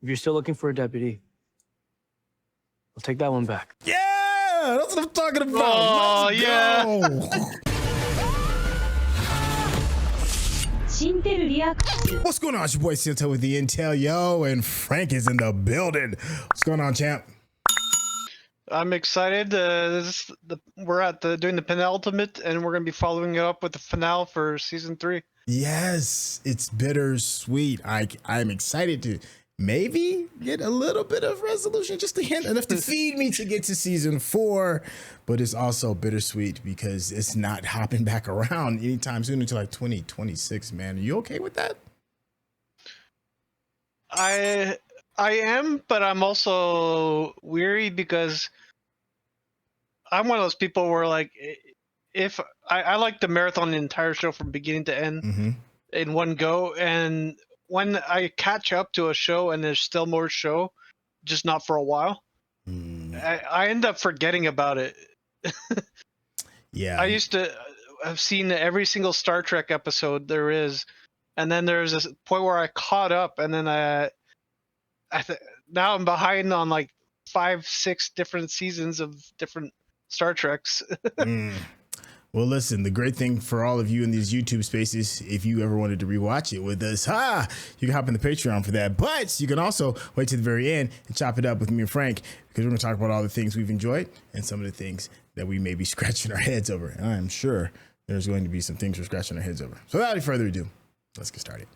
If you're still looking for a deputy, I'll take that one back. Yeah, that's what I'm talking about. Oh, Let's yeah. go. What's going on? It's your boy Sinto with the Intel, yo, and Frank is in the building. What's going on, champ? I'm excited. We're doing the penultimate, and we're gonna be following it up with the finale for season 3. Yes, it's bittersweet. I'm excited to maybe get a little bit of resolution, just a hint, enough to feed me to get to season 4. But it's also bittersweet because it's not hopping back around anytime soon until like 2026. Man, are you okay with that? I am, but I'm also weary because I'm one of those people where, like, if I like to marathon the entire show from beginning to end in one go, and when I catch up to a show and there's still more show, just not for a while, I end up forgetting about it. Yeah. I used to have seen every single Star Trek episode there is, and then there's this point where I caught up, and then now I'm behind on like 5-6 different seasons of different Star Treks. Well, listen, the great thing for all of you in these YouTube spaces, if you ever wanted to rewatch it with us, you can hop in the Patreon for that. But you can also wait to the very end and chop it up with me and Frank, because we're going to talk about all the things we've enjoyed and some of the things that we may be scratching our heads over. And I'm sure there's going to be some things we're scratching our heads over. So without any further ado, let's get started.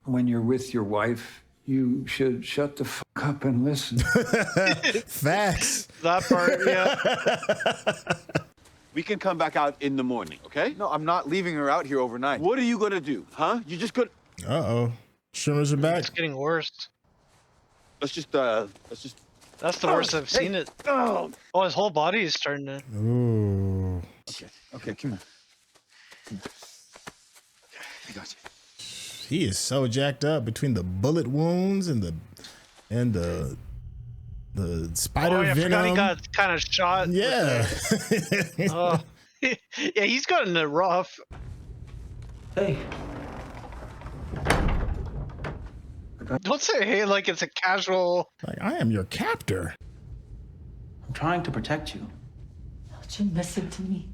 When you're with your wife, you should shut the fuck up and listen. Facts. That part, yeah. We can come back out in the morning, okay? No, I'm not leaving her out here overnight. What are you gonna do, huh? You just gonna... Uh-oh. Trimmers are back. It's getting worse. Let's just... That's the worst I've seen it. Oh, his whole body is starting to... Ooh. Okay, come on. Okay, I got you. He is so jacked up between the bullet wounds and the spider I venom. forgot he got kind of shot. Yeah. Yeah, he's gotten it rough. Hey. Don't say hey like it's a casual... Like, I am your captor. I'm trying to protect you. Don't you listen to me?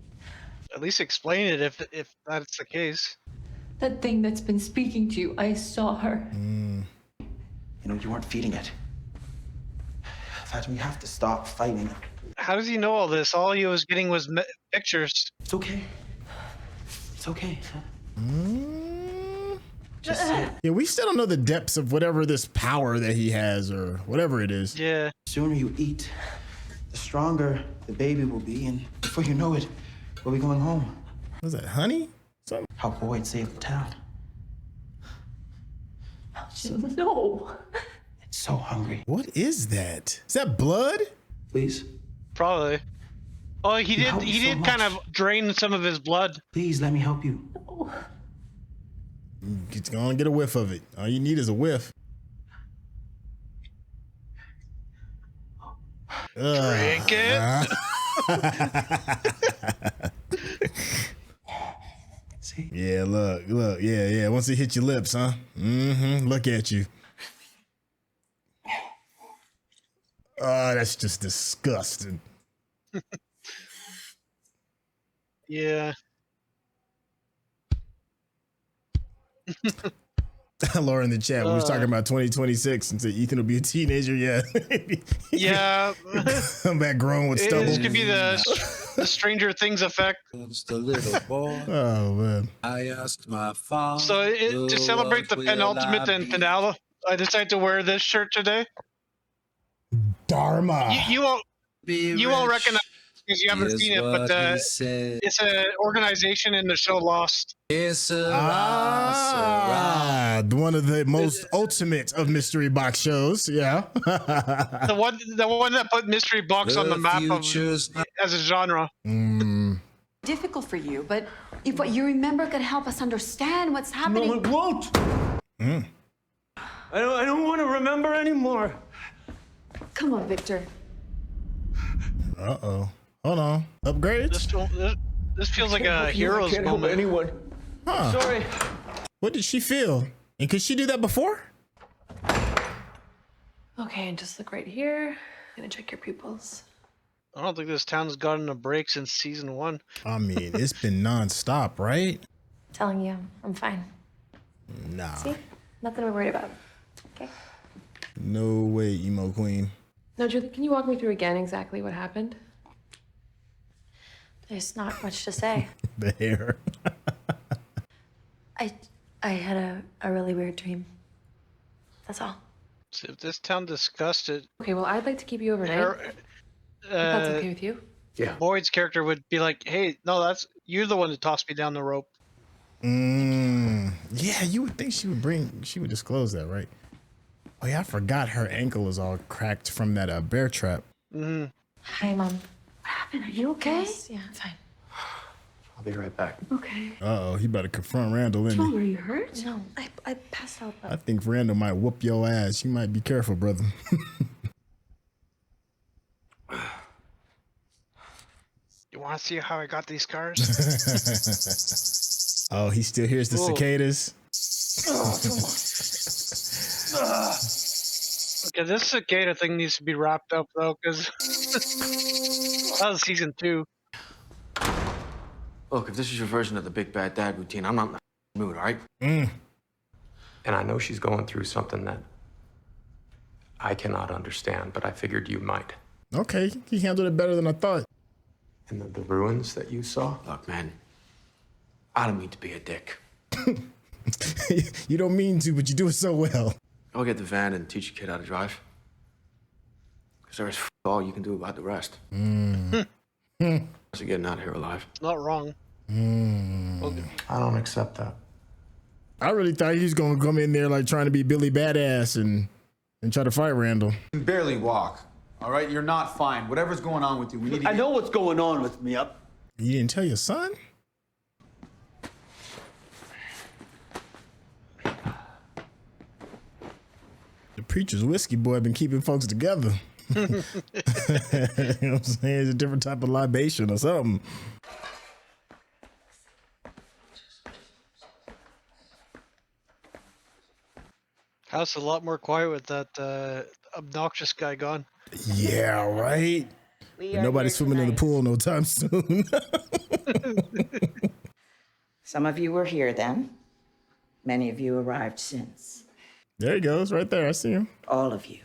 At least explain it if that's the case. That thing that's been speaking to you, I saw her. You know, you weren't feeding it. Fatima, we have to stop fighting. How does he know all this? All he was getting was pictures. It's okay. It's okay. Just Yeah, we still don't know the depths of whatever this power that he has or whatever it is. Yeah. the sooner you eat, the stronger the baby will be, and before you know it, we'll be going home. Was that honey? Something? How Boyd saved the town. No. It's so hungry. What is that? Is that blood? Please, Probably. Oh, he helped me so did kind much. of drain some of his blood. please let me help you. It's gonna get a whiff of it. All you need is a whiff. Drink it. See? Yeah, look, yeah. Once it hit your lips, huh? Look at you. Oh, that's just disgusting. Yeah. Laura in the chat, we was talking about 2026 and said Ethan will be a teenager. Yeah. Yeah. Come back grown with stubble. This could be the Stranger Things effect. Just a little boy. Oh, man. I asked my father. So to celebrate the penultimate and finale, I decided to wear this shirt today. Dharma. You won't recognize it because you haven't seen it, but it's an organization in the show Lost. One of the most ultimate of mystery box shows. Yeah. The one that put mystery box on the map as a genre. Difficult for you, but if what you remember could help us understand what's happening. No, it won't. I don't want to remember anymore. Come on, Victor. Uh-oh. Hold on. Upgrades? This feels like a hero's I can't moment. help anyone. Huh. Sorry. What did she feel? And could she do that before? Okay, and just look right here. I'm gonna check your pupils. I don't think this town's gotten a break since season 1. I mean, it's been nonstop, right? Telling you, I'm fine. Nah. See? Nothing to be worried about. Okay. No way, emo queen. No, Julie, can you walk me through again exactly what happened? There's not much to say. The hair. I had a really weird dream. That's all. So if this town discussed it, Okay, well, I'd like to keep you overnight. If that's okay with you. Yeah. Boyd's character would be like, "Hey, no, that's you're the one that tossed me down the rope." Yeah, you would think she would disclose that, right? Oh yeah, I forgot her ankle is all cracked from that bear trap. Mm-hmm. Hi, Mom. What happened? Are you okay? Yes, yeah, I'm fine. I'll be right back. Okay. Uh-oh, he better confront Randall, isn't he? Are you hurt? No, I passed out. I think Randall might whoop your ass. You might be careful, brother. You want to see how I got these scars? Oh, he still hears the cicadas. Okay, this cicada thing needs to be wrapped up though, because that was season 2. Look, if this is your version of the big bad dad routine, I'm not in the mood, all right? And I know she's going through something that I cannot understand, but I figured you might. Okay, he handled it better than I thought. And the ruins that you saw? Look, man, I don't mean to be a dick. You don't mean to, but you do it so well. I'll get the van and teach your kid how to drive. Because there is all you can do about the rest. So getting out of here alive. Not wrong. I don't accept that. I really thought he was gonna come in there like trying to be Billy Badass and try to fight Randall. You can barely walk. All right, you're not fine. Whatever's going on with you, we need to. I know what's going on with me. You didn't tell your son? The preacher's whiskey boy been keeping folks together. You know what I'm saying? It's a different type of libation or something. House a lot more quiet with that obnoxious guy gone. Yeah, right? Nobody's swimming in the pool no time soon. Some of you were here then. Many of you arrived since. There he goes, right there. I see him. All of you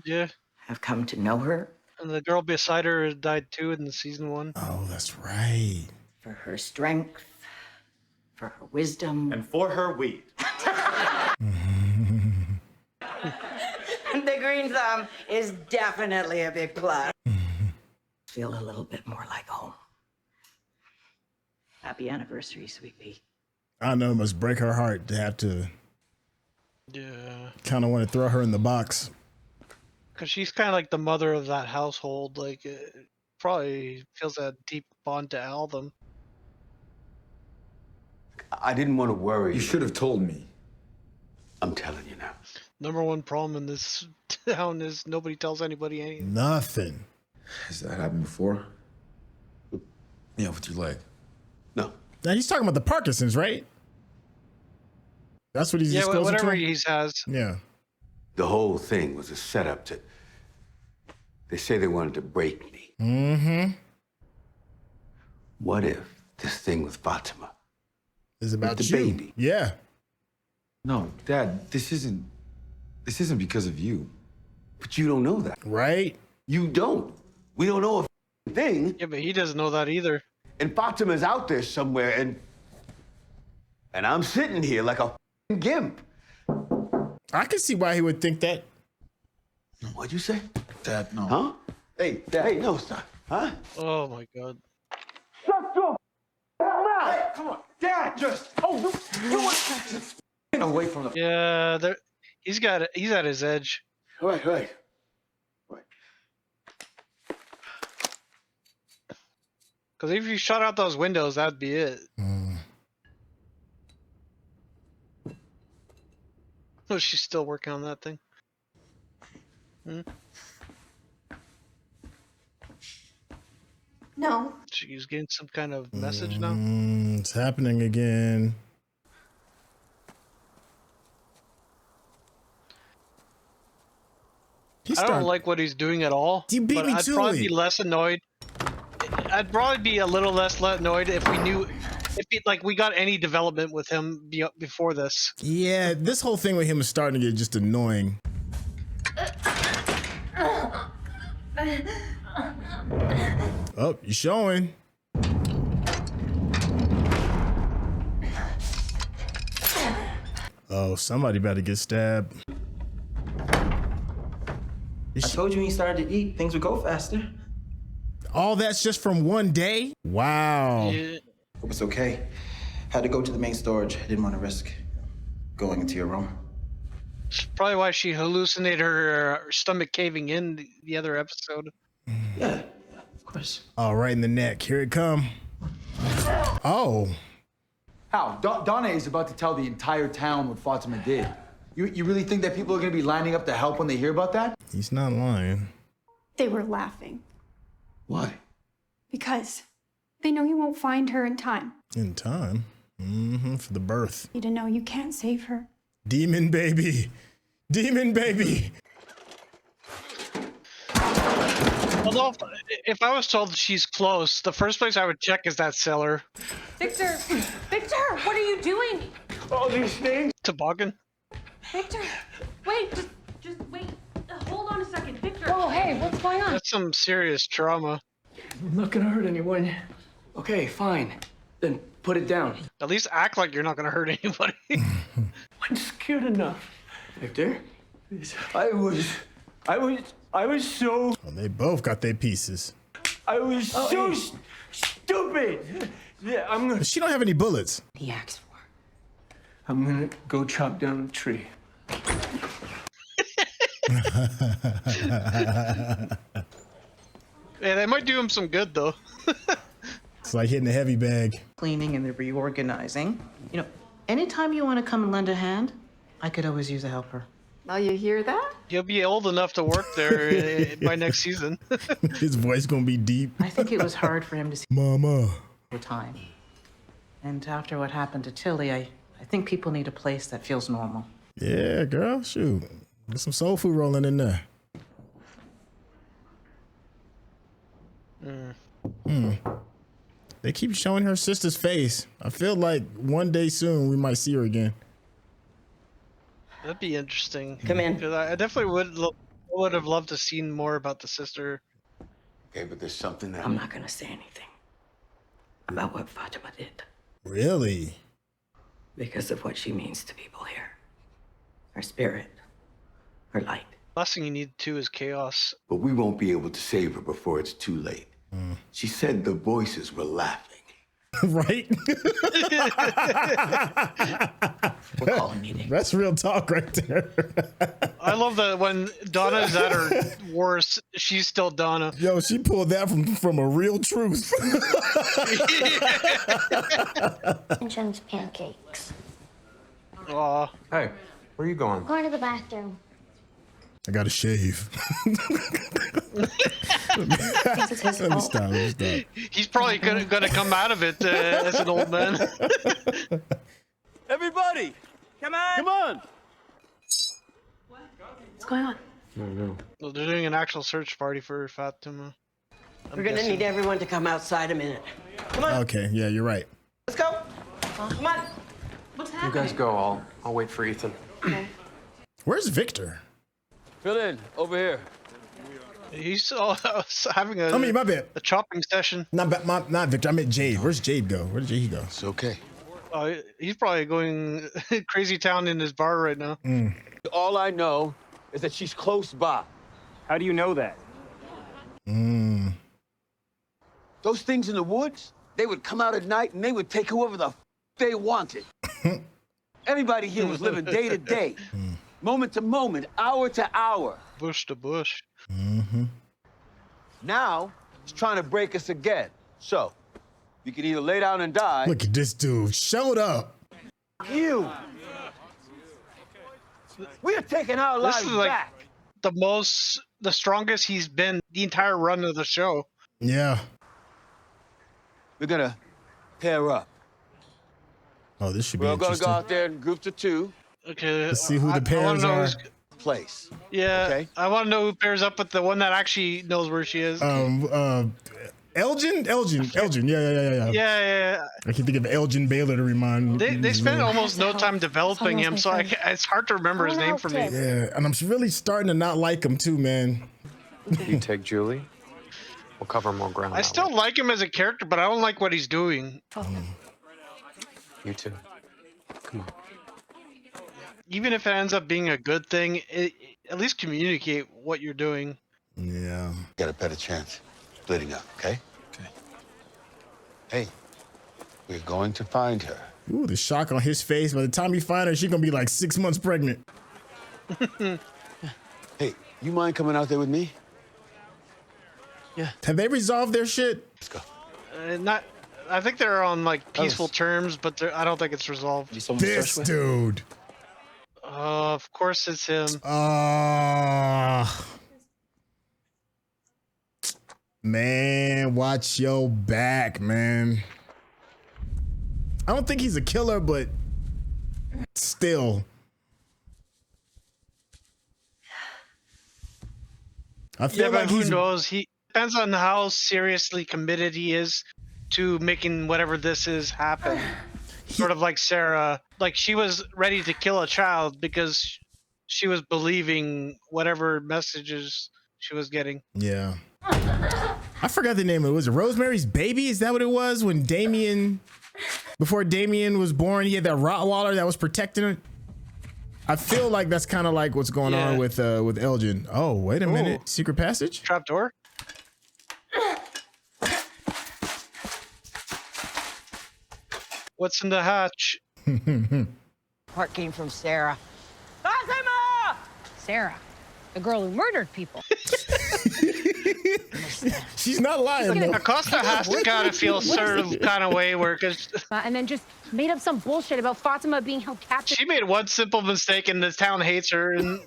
Yeah. have come to know her And the girl beside her died too in the season 1. Oh, that's right. for her strength, for her wisdom. And for her weed. The green thumb is definitely a big plus. Feel a little bit more like home. Happy anniversary, sweet pea. I know it must break her heart to have to kind of want to throw her in the box. Because she's kind of like the mother of that household. Like, probably feels a deep bond to all of them. I didn't want to worry. You should have told me. I'm telling you now. Number one problem in this town is nobody tells anybody anything. Nothing. Has that happened before? Yeah, with your leg. No. Now he's talking about the Parkinson's, right? That's what he's disclosing whatever to him? he has. Yeah. The whole thing was a setup to. They say they wanted to break me. Mm-hmm. What if this thing with Fatima is about the you? baby? Yeah. No, Dad, this isn't because of you. But you don't know that. Right? You don't. We don't know a thing. Yeah, but he doesn't know that either. And Fatima's out there somewhere, and I'm sitting here like a gimp. I can see why he would think that. What'd you say? Dad, no. Huh? Hey, Dad. Hey, no, son. Huh? Oh my God. Shut your mouth! Hey, come on, Dad. Just Get away from the. Yeah, there. He's at his edge. Right. Because if you shut out those windows, that'd be it. Oh, she's still working on that thing. No. She's getting some kind of message now. It's happening again. I don't like what he's doing at all. You beat me I'd to probably it. be less annoyed. I'd probably be a little less annoyed if we knew, like we got any development with him before this. Yeah, this whole thing with him is starting to get just annoying. Oh, you showing. Oh, somebody better get stabbed. I told you when you started to eat, things would go faster. All that's just from one day? Wow. Yeah. It was okay. Had to go to the main storage. I didn't want to risk going into your room. It's probably why she hallucinated her stomach caving in the other episode. Yeah, of course. All right in the neck. Here it come. Oh. How? Donna is about to tell the entire town what Fatima did. You really think that people are going to be lining up to help when they hear about that? He's not lying. They were laughing Why? because they know you won't find her in time. In time? For the birth. You to know you can't save her. Demon baby. Demon baby. Although, if I was told she's close, the first place I would check is that cellar. Victor! Victor! What are you doing? All these things. Toboggan. Victor! Wait, just wait. Hold on a second. Victor! Oh, hey, what's going on? That's some serious trauma. I'm not gonna hurt anyone. Okay, fine. Then put it down. At least act like you're not gonna hurt anybody. I'm scared enough. Victor? I was so... Well, they both got their pieces. I was so stupid. Yeah, I'm gonna... But she don't have any bullets. He asked for. I'm gonna go chop down a tree. Yeah, they might do him some good though. It's like hitting a heavy bag. Cleaning and the reorganizing. You know, anytime you want to come and lend a hand, I could always use a helper. Now you hear that? He'll be old enough to work there by next season. His voice gonna be deep. I think it was hard for him to see Mama. the time. And after what happened to Tillie, I think people need a place that feels normal. Yeah, girl, shoot. Get some soul food rolling in there. They keep showing her sister's face. I feel like one day soon we might see her again. That'd be interesting. Come in. 'Cause I definitely would have loved to seen more about the sister. Okay, but there's something that I'm not going to say anything about what Fatima did Really? because of what she means to people here. Her spirit, her light. Last thing you need too is chaos. But we won't be able to save her before it's too late. She said the voices were laughing. Right? We're calling meeting. That's real talk right there. I love that when Donna's at her worst, she's still Donna. Yo, she pulled that from a real truth. Jen's pancakes. Aw. Hey, where are you going? Going to the bathroom. I gotta shave. It's his Let me fault. stop. He's probably gonna come out of it as an old man. Everybody! Come on! Come on! What's going on? No. Well, they're doing an actual search party for Fatima. We're going to need everyone to come outside a minute. Come on, Okay, yeah, you're right. let's go. Come on. What's You happening? guys go. I'll wait for Ethan. Okay. Where's Victor? Fill in, over here. He's having My bad. a chopping session. Not Victor. I meant Jade. Where's Jade go? Where did Jade go? It's okay. He's probably going crazy town in his bar right now. All I know is that she's close by. How do you know that? Those things in the woods, they would come out at night and they would take whoever the they wanted. Everybody here was living day to day, moment to moment, hour to hour. Bush to bush. Now, it's trying to break us again. So, you can either lay down and die. Look at this dude. Showed up. You. We're taking our This lives is like back. the strongest he's been the entire run of the show. Yeah. We're gonna pair up. Oh, this should be We're gonna interesting. go out there in groups of two. Okay. Let's see who the I wanna pairs know are. place. Yeah. Okay? I want to know who pairs up with the one that actually knows where she is. Elgin. Yeah. I can think of Elgin Baylor to remind me. They spent almost no time developing him, so it's hard to remember his name for me. Yeah, and I'm really starting to not like him too, man. You take Julie. We'll cover more ground. I still like him as a character, but I don't like what he's doing. You too. Come on. Even if it ends up being a good thing, at least communicate what you're doing. Yeah. Got a better chance splitting up, okay? Okay. Hey, we're going to find her. Ooh, the shock on his face. By the time you find her, she's gonna be like 6 months pregnant. Hey, you mind coming out there with me? Yeah. Have they resolved their shit? Let's go. Not. I think they're on like peaceful terms, but I don't think it's resolved. This dude. Of course it's him. Man, watch your back, man. I don't think he's a killer, but still. I feel like who knows? He depends on how seriously committed he is to making whatever this is happen. Sort of like Sara, like she was ready to kill a child because she was believing whatever messages she was getting. Yeah. I forgot the name of it. Was it Rosemary's Baby? Is that what it was? When before Damien was born, he had that Rottweiler that was protecting it. I feel like that's kind of like what's going on with Elgin. Oh, wait a minute. Secret passage? Trapdoor? What's in the hatch? Part came from Sara. Fatima! Sarah, the girl who murdered people. She's not lying, though. Acosta has to kind of feel sort of kind of way where, because and then just made up some bullshit about Fatima being held captive. she made one simple mistake and the town hates her. And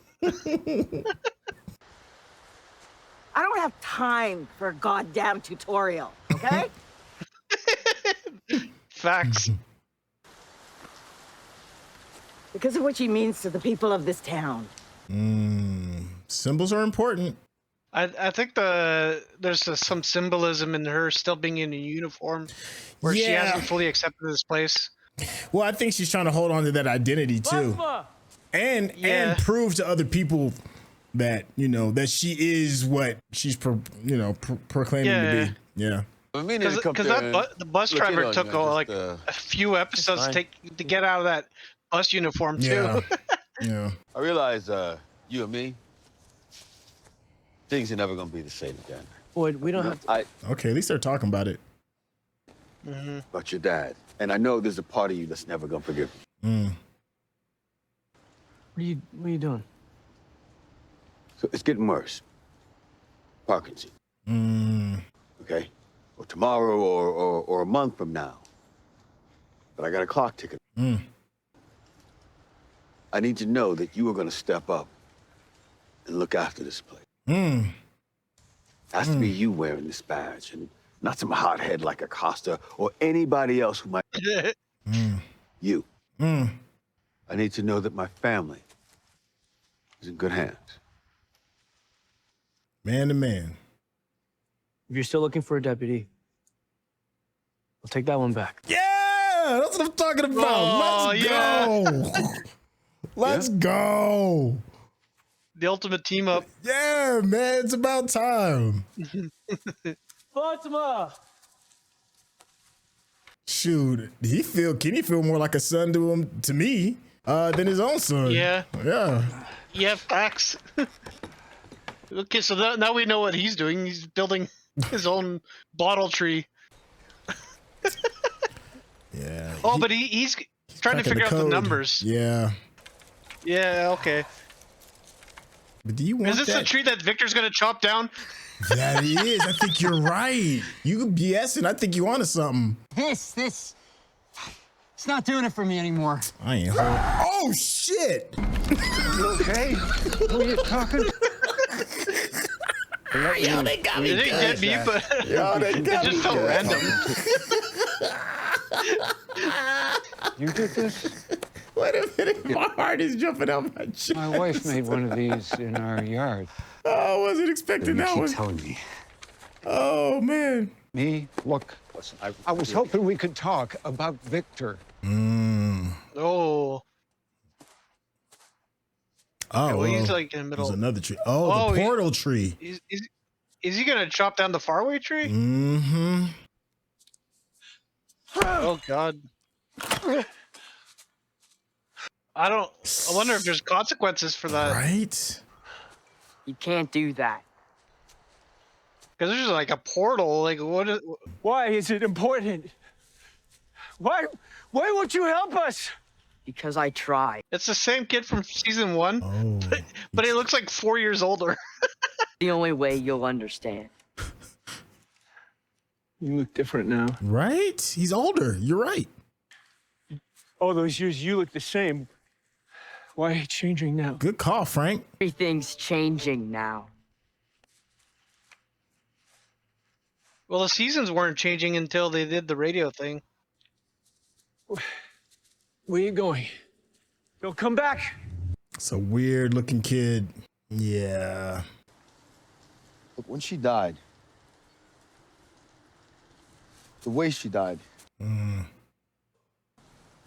I don't have time for a goddamn tutorial, okay? Facts. Because of what she means to the people of this town. Symbols are important. I think there's some symbolism in her still being in a uniform where she hasn't fully accepted this place. Well, I think she's trying to hold on to that identity too, and prove to other people that that she is what she's proclaiming to be. Yeah. Because the bus driver took a few episodes to get out of that bus uniform too. Yeah. I realize you and me, things are never gonna be the same again. Boyd, we don't have to. Okay, at least they're talking about it. About your dad, and I know there's a part of you that's never gonna forgive me. What are you doing? So it's getting worse. Parkinson. Okay, or tomorrow, or a month from now. But I got a clock ticking. I need to know that you are going to step up and look after this place. Has to be you wearing this badge, and not some hothead like Acosta or anybody else who might. You. I need to know that my family is in good hands. Man to man. If you're still looking for a deputy, I'll take that one back. Yeah, that's what I'm talking about. Let's go. Let's go. The ultimate team up. Yeah, man, it's about time. Fatima! Shoot, can he feel more like a son to me than his own son? Yeah. Yeah, facts. Okay, so now we know what he's doing. He's building his own bottle tree. Yeah. Oh, but he's trying to figure out the numbers. Yeah. Yeah, okay. But do you want Is this the tree that Victor's gonna chop down? That is. I think you're right. You BSing. I think you onto something. This. It's not doing it for me anymore. I ain't heard. Oh, shit. You okay? What are you talking? Yo, they got me. They didn't get me, but it just felt random. You did this? Wait a minute, my heart is jumping out my chest. My wife made one of these in our yard. Oh, I wasn't expecting that one. Telling me. Oh, man. Me? Look, listen, I was hoping we could talk about Victor. Oh. Oh, well, he's like in the middle. There's another tree. Oh, the portal tree. Is he gonna chop down the faraway tree? Mm-hmm. Oh God. I wonder if there's consequences for that. Right? You can't do that. Because there's like a portal. Like, Why is it important? Why won't you help us? Because I tried. It's the same kid from season 1, but he looks like 4 years older. The only way you'll understand. You look different now. Right? He's older. You're right. All those years, you look the same. Why are you changing now? Good call, Frank. Everything's changing now. Well, the seasons weren't changing until they did the radio thing. Where are you going? Don't come back. It's a weird looking kid. Yeah. Look, when she died, the way she died,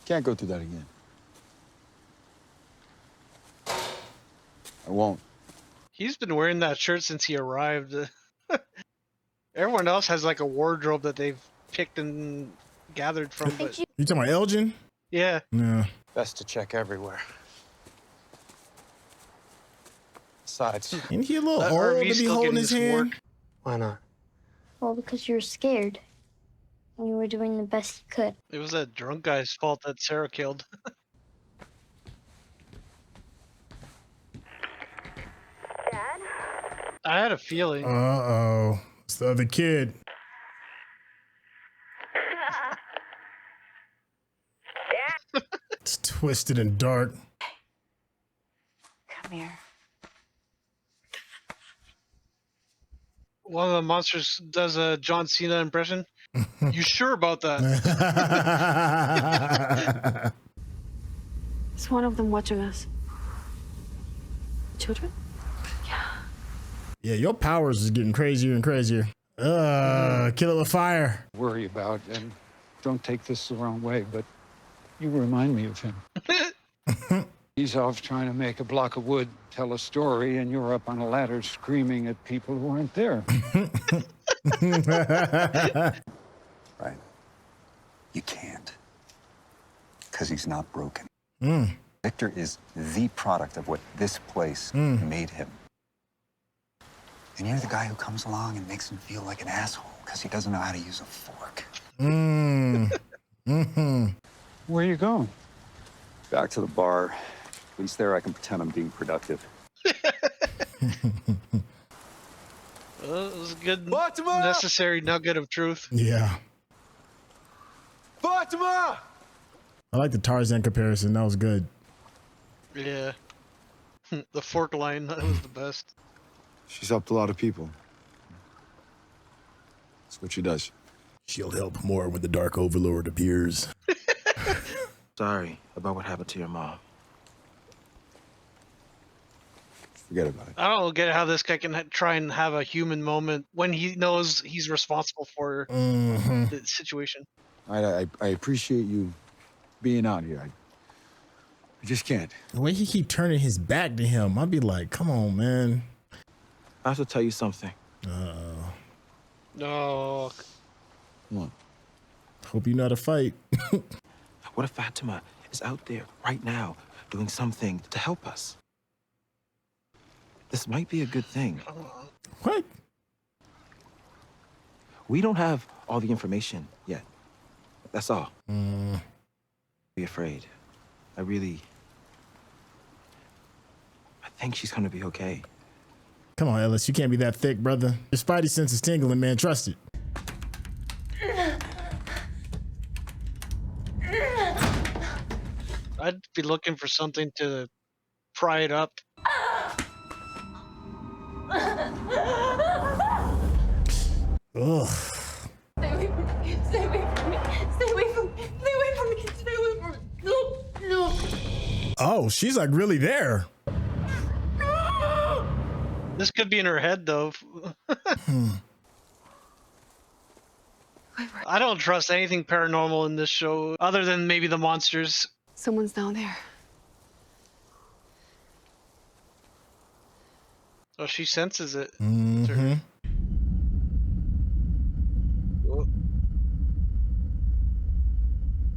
can't go through that again. I won't. He's been wearing that shirt since he arrived. Everyone else has like a wardrobe that they've picked and gathered from. But You talking about Elgin? yeah. Yeah. Best to check everywhere. Besides, Ain't he a little That old RV to be still holding getting his this hand? work. Why not? Well, because you were scared. And you were doing the best you could. It was that drunk guy's fault that Sara killed. Dad? I had a feeling. Uh-oh. It's the other kid. It's twisted and dark. Come here. One of the monsters does a John Cena impression. You sure about that? Is one of them watching us? Children? Yeah, your powers is getting crazier and crazier. Kill it with fire. worry about, and don't take this the wrong way, but you remind me of him. He's off trying to make a block of wood tell a story, and you're up on a ladder screaming at people who aren't there. Right. You can't. Because he's not broken. Victor is the product of what this place made him. And you're the guy who comes along and makes him feel like an asshole because he doesn't know how to use a fork. Where are you going? Back to the bar. At least there I can pretend I'm being productive. Well, it was a good, necessary nugget of truth. Yeah. Fatima! I like the Tarzan comparison. That was good. Yeah. The fork line, that was the best. She's helped a lot of people. That's what she does. She'll help more when the Dark Overlord appears. Sorry about what happened to your mom. Forget about it. I don't get how this guy can try and have a human moment when he knows he's responsible for the situation. I appreciate you being out here. I just can't. The way he keep turning his back to him, I'd be like, come on, man. I have to tell you something. No. Come on. Hope you know how to fight. What if Fatima is out there right now doing something to help us? This might be a good thing. What? We don't have all the information yet. That's all. Be afraid. I think she's gonna be okay. Come on, Ellis. You can't be that thick, brother. Your spidey sense is tingling, man. Trust it. I'd be looking for something to pry it up. Ugh. Stay away from me. Stay away from me. Stay away from me. Stay away from me. Stay away from me. No, no. Oh, she's like really there. This could be in her head, though. I don't trust anything paranormal in this show, other than maybe the monsters. Someone's down there. Oh, she senses it. Mm-hmm.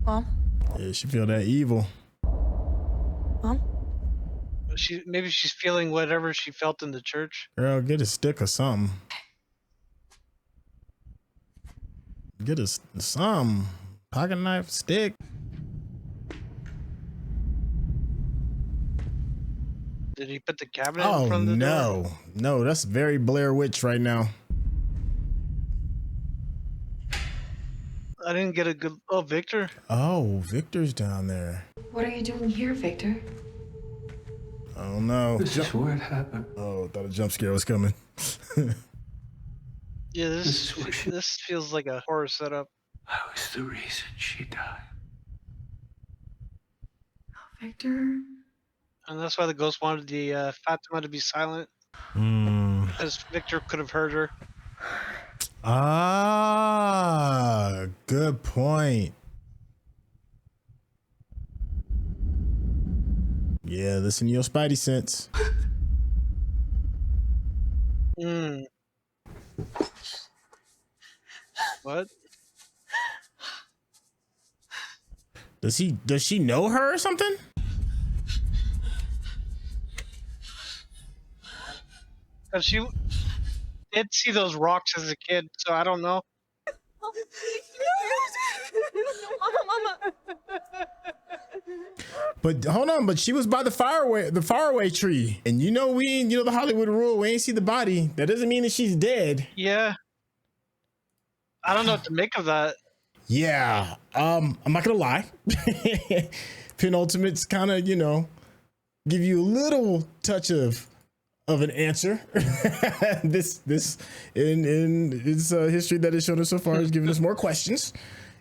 Mom? Yeah, she feel that evil. Mom? Maybe she's feeling whatever she felt in the church. Girl, get a stick or something. Get a some pocket knife, stick. Did he put the cabinet in front of the door? No, that's very Blair Witch right now. I didn't get a good. Oh, Victor. Oh, Victor's down there. What are you doing here, Victor? I don't know. This is where it happened. Oh, thought a jump scare was coming. Yeah, this feels like a horror setup. I was the reason she died. Victor? And that's why the ghost wanted the Fatima to be silent. Because Victor could have heard her. Ah, good point. Yeah, listen to your spidey sense. What? Does she know her or something? Because she did see those rocks as a kid, so I don't know. But hold on, but she was by the faraway tree, and you know the Hollywood rule, we ain't see the body. That doesn't mean that she's dead. Yeah. I don't know what to make of that. Yeah, I'm not gonna lie. Penultimates kind of, give you a little touch of an answer. this in its history that has shown us so far has given us more questions,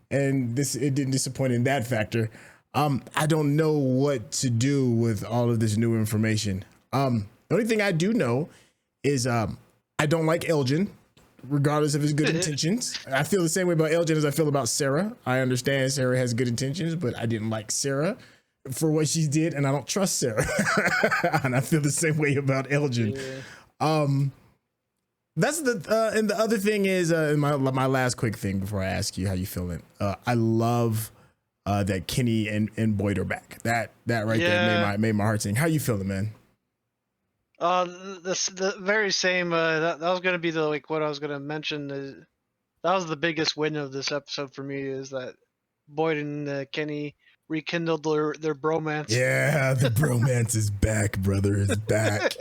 and it didn't disappoint in that factor. I don't know what to do with all of this new information. The only thing I do know is I don't like Elgin, regardless of his good intentions. I feel the same way about Elgin as I feel about Sara. I understand Sara has good intentions, but I didn't like Sara for what she did, and I don't trust Sara. And I feel the same way about Elgin. Yeah. That's and the other thing is my last quick thing before I ask you how you feeling. I love that Kenny and Boyd are back. That right there made my heart sing. How you feeling, man? The very same. That was gonna be what I was gonna mention. That was the biggest win of this episode for me, is that Boyd and Kenny rekindled their bromance. Yeah, the bromance is back, brother. It's back.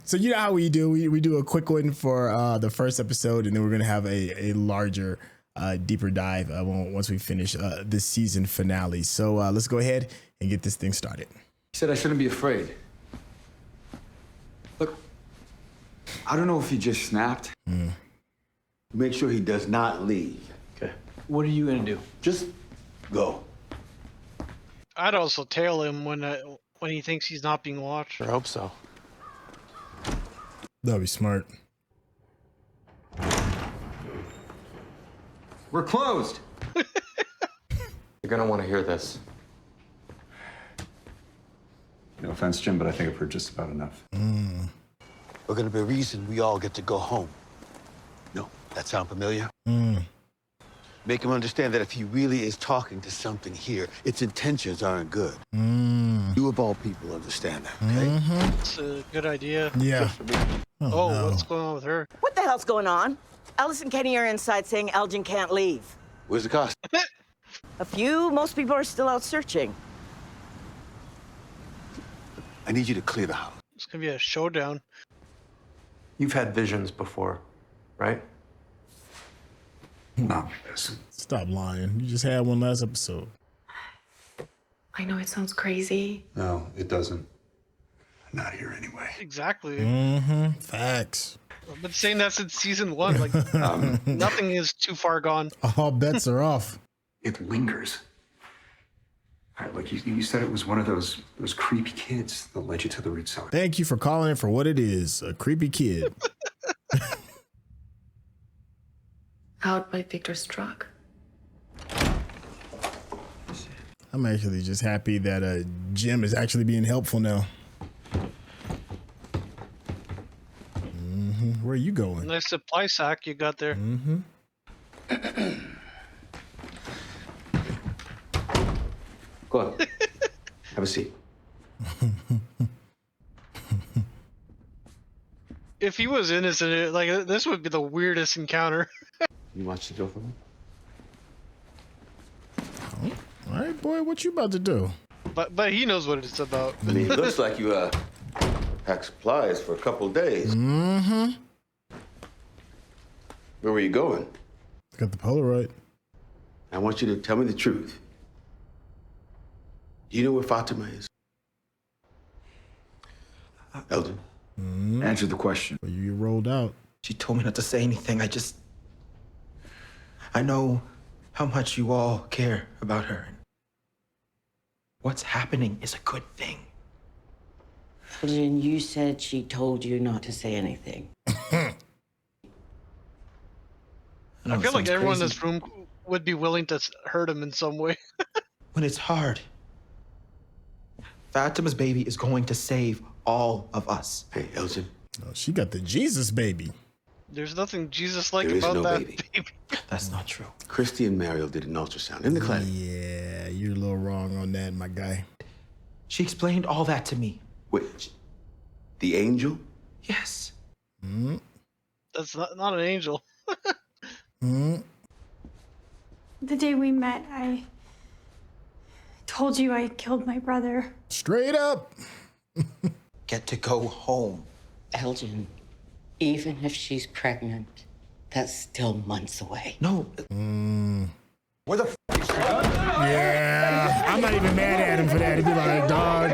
So you know how we do. We do a quick one for the first episode, and then we're gonna have a larger, deeper dive once we finish this season finale. So let's go ahead and get this thing started. He said I shouldn't be afraid. Look, I don't know if he just snapped. Make sure he does not leave. Okay. What are you gonna do? Just go. I'd also tail him when he thinks he's not being watched. I hope so. That'd be smart. We're closed. You're gonna want to hear this. No offense, Jim, but I think I've heard just about enough. We're gonna be a reason we all get to go home. No, that sound familiar? Make him understand that if he really is talking to something here, its intentions aren't good. You of all people understand that, okay? It's a good idea. Yeah. Oh, what's going on with her? What the hell's going on? Ellis and Kenny are inside saying Elgin can't leave. Where's the cost? A few. Most people are still out searching. I need you to clear the house. It's gonna be a showdown. You've had visions before, right? Not like this. Stop lying. You just had one last episode. I know it sounds crazy. No, it doesn't. Not here anyway. Exactly. Facts. I've been saying that since season 1. Nothing is too far gone. All bets are off. It lingers. All right, look, you said it was one of those creepy kids that led you to the root cellar. Thank you for calling it for what it is, a creepy kid. Out by Victor's truck. I'm actually just happy that Jim is actually being helpful now. Where are you going? Nice supply sack you got there. Go on. Have a seat. If he was innocent, like this would be the weirdest encounter. You watch the door for me? All right, boy, what you about to do? But he knows what it's about. I mean, it looks like you packed supplies for a couple of days. Mm-hmm. Where were you going? Got the Polaroid. I want you to tell me the truth. Do you know where Fatima is? Elgin? Answer the question. Well, you rolled out. She told me not to say anything. I know how much you all care about her. What's happening is a good thing. Then you said she told you not to say anything. I feel like everyone in this room would be willing to hurt him in some way. When it's hard, Fatima's baby is going to save all of us. Hey, Elgin. Oh, she got the Jesus baby. There's nothing Jesus-like There is about no that baby. That's not true. Kristi and Mario did an ultrasound in the clinic. Yeah, you're a little wrong on that, my guy. She explained all that to me. Which? The angel? Yes. That's not an angel. The day we met, I told you I killed my brother. Straight up. Get to go home. Elgin, even if she's pregnant, that's still months away. No. Where the Yeah, I'm not even mad at him for that. He'd be like, dog,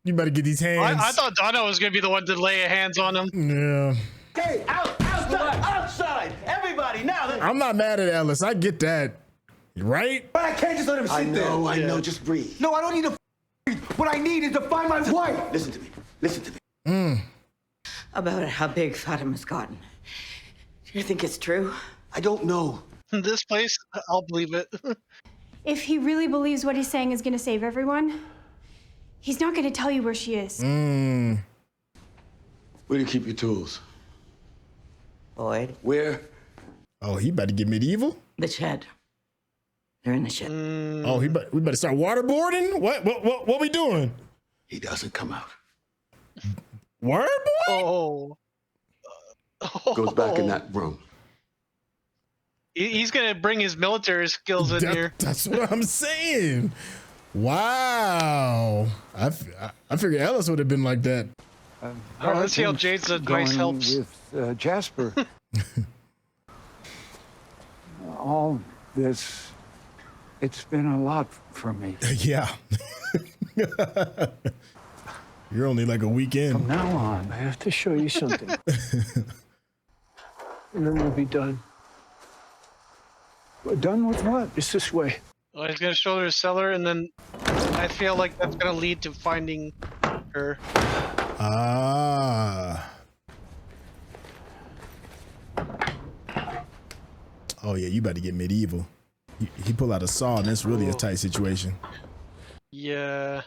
you better get these hands. I thought Donna was gonna be the one to lay hands on him. Yeah. Hey, outside! Everybody, now! I'm not mad at Ellis. I get that. Right? But I can't just let him sit there. I know, just breathe. No, I don't need to breathe. What I need is to find my wife. Listen to me. About how big Fatima's gotten. Do you think it's true? I don't know. This place, I'll believe it. If he really believes what he's saying is going to save everyone, he's not going to tell you where she is. Where do you keep your tools? Boyd. Where? Oh, he about to get medieval? The shed. They're in the shed. Oh, we better start waterboarding? What we doing? He doesn't come out. Word boy? Oh. Goes back in that room. He's gonna bring his military skills in here. That's what I'm saying. Wow. I figured Ellis would have been like that. Let's see how Jade's advice helps. With Jasper. All this, it's been a lot for me. Yeah. You're only like a week in. From now on, I have to show you something. And then we'll be done. Done with what? It's this way. Well, he's gonna show her the cellar, and then I feel like that's gonna lead to finding her. Ah. Oh yeah, you about to get medieval. He pull out a saw, and that's really a tight situation. Yeah.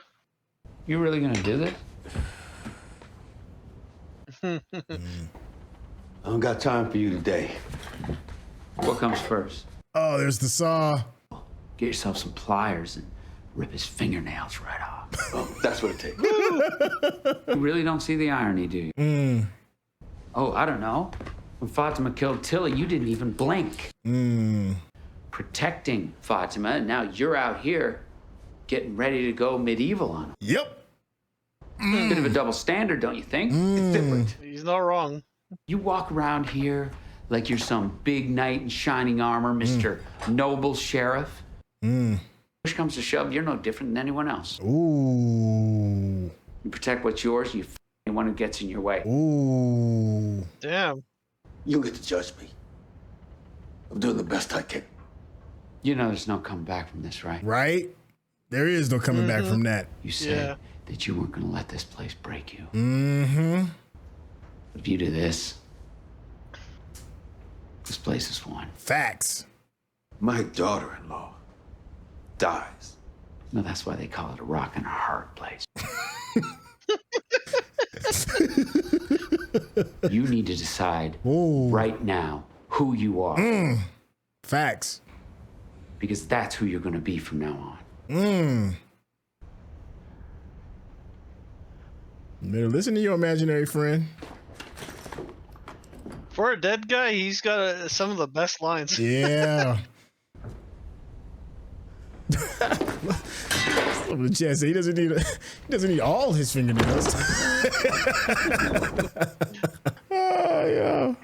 You really gonna do this? I don't got time for you today. What comes first? Oh, there's the saw. Get yourself some pliers and rip his fingernails right off. Oh, that's what it takes. You really don't see the irony, do you? Oh, I don't know. When Fatima killed Tillie, you didn't even blink. Protecting Fatima, and now you're out here getting ready to go medieval on him. Yep. Bit of a double standard, don't you think? It's different. He's not wrong. You walk around here like you're some big knight in shining armor, Mr. Noble Sheriff. Push comes to shove, you're no different than anyone else. Ooh. You protect what's yours, you anyone who gets in your way. Ooh. Damn. You get to judge me. I'm doing the best I can. You know there's no coming back from this, right? Right? There is no coming back from that. You said that you weren't going to let this place break you. Mm-hmm. If you do this place is one. Facts. My daughter-in-law dies. No, that's why they call it a rock and a hard place. You need to decide right now who you are. Facts. Because that's who you're going to be from now on. Better listen to your imaginary friend. For a dead guy, he's got some of the best lines. Yeah. Jesse, he doesn't need all his fingernails. Oh yeah.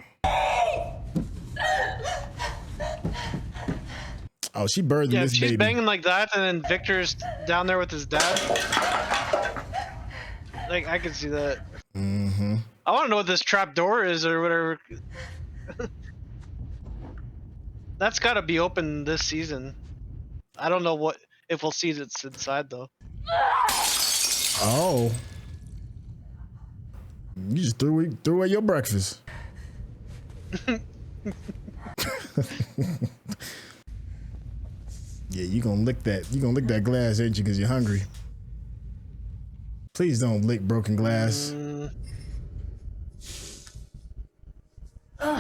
Oh, she birthed this she's baby. banging like that, and then Victor's down there with his dad. Like, I can see that. Mm-hmm. I want to know what this trap door is or whatever. That's got to be open this season. I don't know if we'll see it's inside though. Oh. You just threw away your breakfast. Yeah, you gonna lick that glass, ain't you? Because you're hungry. Please don't lick broken glass.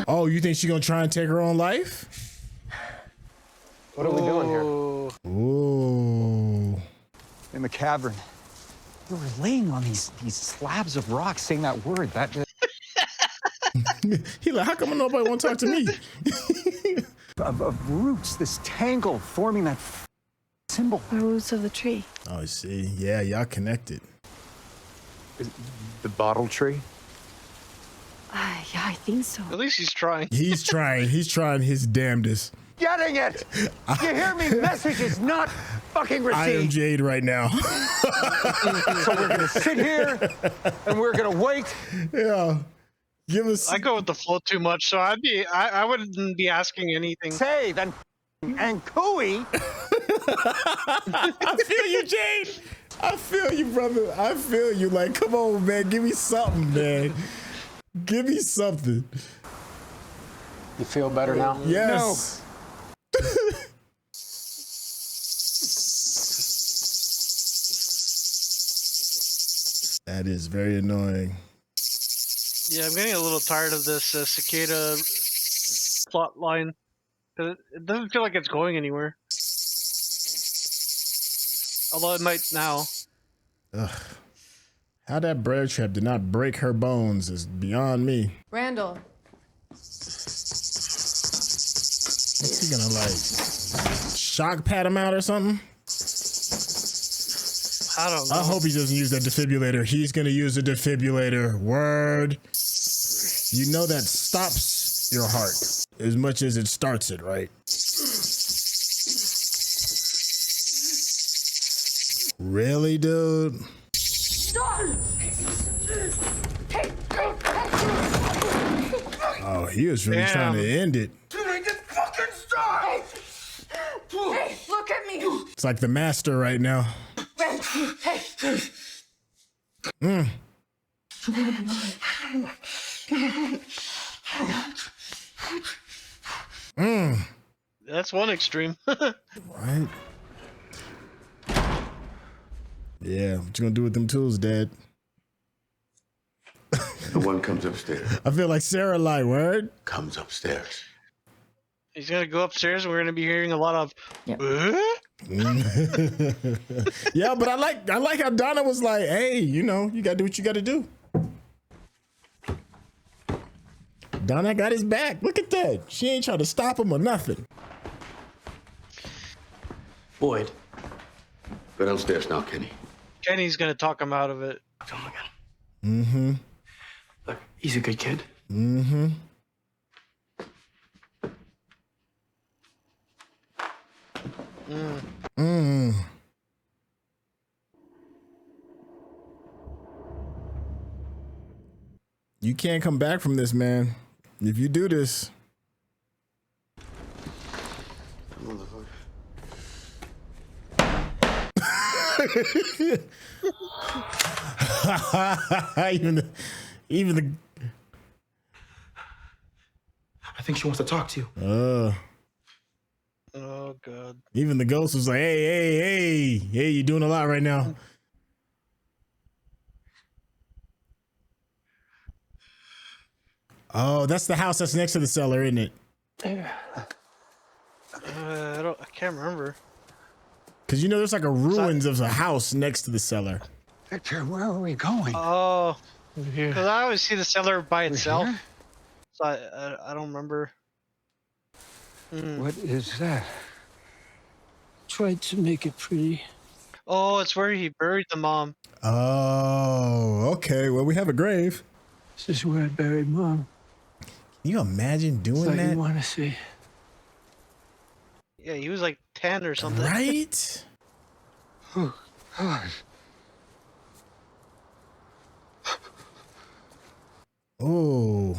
Oh, you think she's gonna try and take her own life? What are we doing here? Ooh. In the cavern. We were laying on these slabs of rock saying that word. He like, how come nobody want to talk to me? of roots, this tangle forming that symbol. The roots of the tree. Oh, see, yeah, y'all connected. The bottle tree? Yeah, I think so. At least he's trying. He's trying his damnedest. Getting it! You hear me? Message is not fucking received. I am Jade right now. So we're gonna sit here and we're gonna wait. Yeah. Give us. I go with the flow too much, so I wouldn't be asking anything. Save and cooey. I feel you, Jade. I feel you, brother. I feel you. Like, come on, man. Give me something, man. Give me something. You feel better now? Yes. That is very annoying. Yeah, I'm getting a little tired of this cicada plot line. It doesn't feel like it's going anywhere. Although it might now. Ugh. How that bear trap did not break her bones is beyond me. Randall. What's he gonna like shock pat him out or something? I don't know. I hope he doesn't use that defibrillator. He's gonna use a defibrillator. Word. You know that stops your heart as much as it starts it, right? Really, dude? Oh, he was really trying to end it. Tillie, just fucking stop! Hey, look at me. It's like the master right now. Hey. That's one extreme. Right? Yeah, what you gonna do with them tools, Dad? The one comes upstairs. I feel like Sara like, word? Comes upstairs. He's gonna go upstairs and we're gonna be hearing a lot of Yeah, but I like how Donna was like, hey, you know, you gotta do what you gotta do. Donna got his back. Look at that. She ain't trying to stop him or nothing. Boyd. Go downstairs now, Kenny. Kenny's gonna talk him out of it. Mm-hmm. Look, he's a good kid. Mm-hmm. You can't come back from this, man. If you do this. even the. I think she wants to talk to you. Oh God. Even the ghost was like, hey, you're doing a lot right now. Oh, that's the house that's next to the cellar, isn't it? I can't remember. Because you know there's like a ruins of a house next to the cellar. Victor, where are we going? Oh, because I always see the cellar by itself, so I don't remember. What is that? Tried to make it pretty. Oh, it's where he buried the mom. Oh, okay. Well, we have a grave. This is where I buried Mom. Can you imagine doing that? You want to see? Yeah, he was like 10 or something. Right? Oh, God. Oh.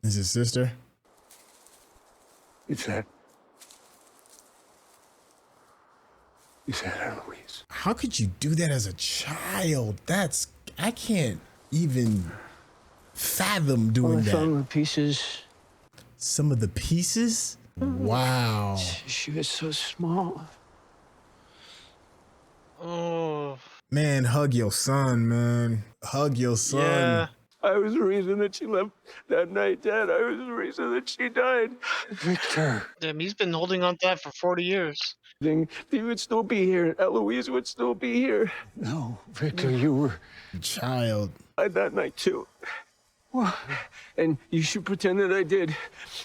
Is his sister? Is that Eloise? How could you do that as a child? I can't even fathom doing that. Some of the pieces. Some of the pieces? Wow. She was so small. Oh. Man, hug your son, man. Hug your son. Yeah. I was the reason that she left that night, Dad. I was the reason that she died. Victor. Damn, he's been holding on to that for 40 years. He would still be here. Eloise would still be here. No, Victor, you were a child. That night, too. And you should pretend that I did.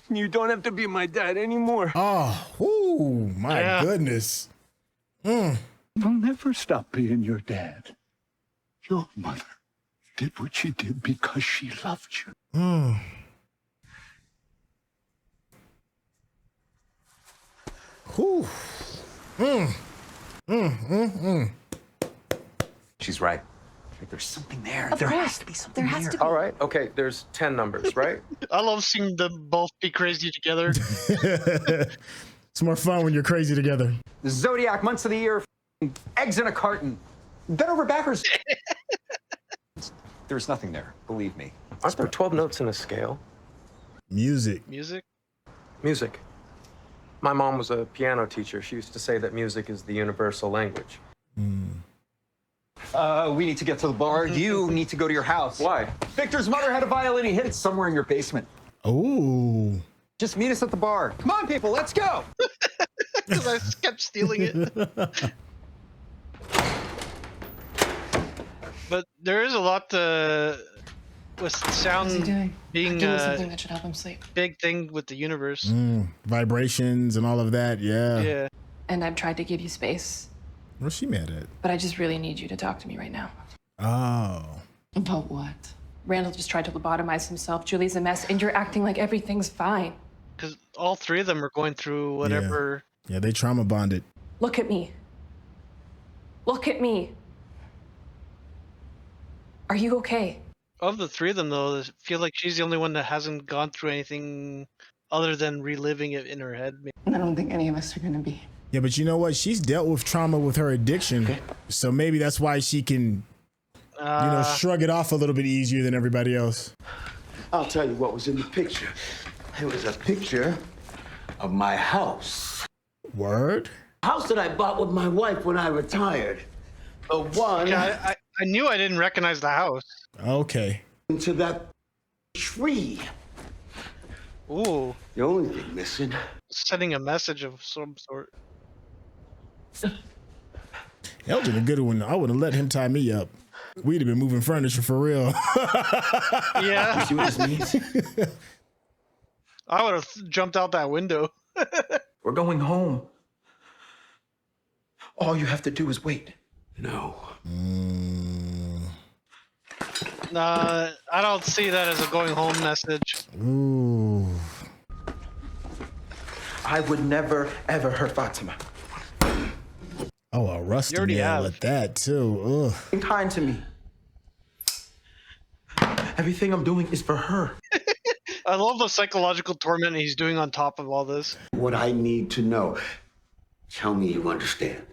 You don't have to be my dad anymore. Oh, my goodness. We'll never stop being your dad. Your mother did what she did because she loved you. She's right. There's something there. Of There course. has to be something There has there. to be. All right. Okay. There's 10 numbers, right? I love seeing them both be crazy together. It's more fun when you're crazy together. The zodiac months of the year, eggs in a carton. Bent over backwards. There's nothing there, believe me. Aren't there 12 notes in a scale? Music. Music? Music. My mom was a piano teacher. She used to say that music is the universal language. We need to get to the bar. You need to go to your house. Why? Victor's mother had a violin. He hid it somewhere in your basement. Oh. Just meet us at the bar. Come on, people, let's go. Because I kept stealing it. But there is a lot with sound being Give me something that should help him sleep. big thing with the universe. Vibrations and all of that, yeah. Yeah. And I've tried to give you space, What's she mad at? but I just really need you to talk to me right now. Oh. About what? Randall just tried to lobotomize himself. Julie's a mess, and you're acting like everything's fine. Because all three of them are going through whatever. Yeah, they trauma bonded. Look at me. Look at me. Are you okay? Of the three of them, though, I feel like she's the only one that hasn't gone through anything other than reliving it in her head. I don't think any of us are gonna be. Yeah, but you know what? She's dealt with trauma with her addiction. So maybe that's why she can, shrug it off a little bit easier than everybody else. I'll tell you what was in the picture. It was a picture of my house. Word? House that I bought with my wife when I retired. The one. Yeah, I knew I didn't recognize the house. Okay. Into that tree. Ooh. The only thing missing. Sending a message of some sort. Elgin, a good one. I would have let him tie me up. We'd have been moving furniture for real. Yeah. You see what this means? I would have jumped out that window. We're going home. All you have to do is wait. No. Nah, I don't see that as a going home message. Ooh. I would never, ever hurt Fatima. Oh, a rusty You already nail have. at that, too. Ugh. Be kind to me. Everything I'm doing is for her. I love the psychological torment he's doing on top of all this. What I need to know. Tell me you understand.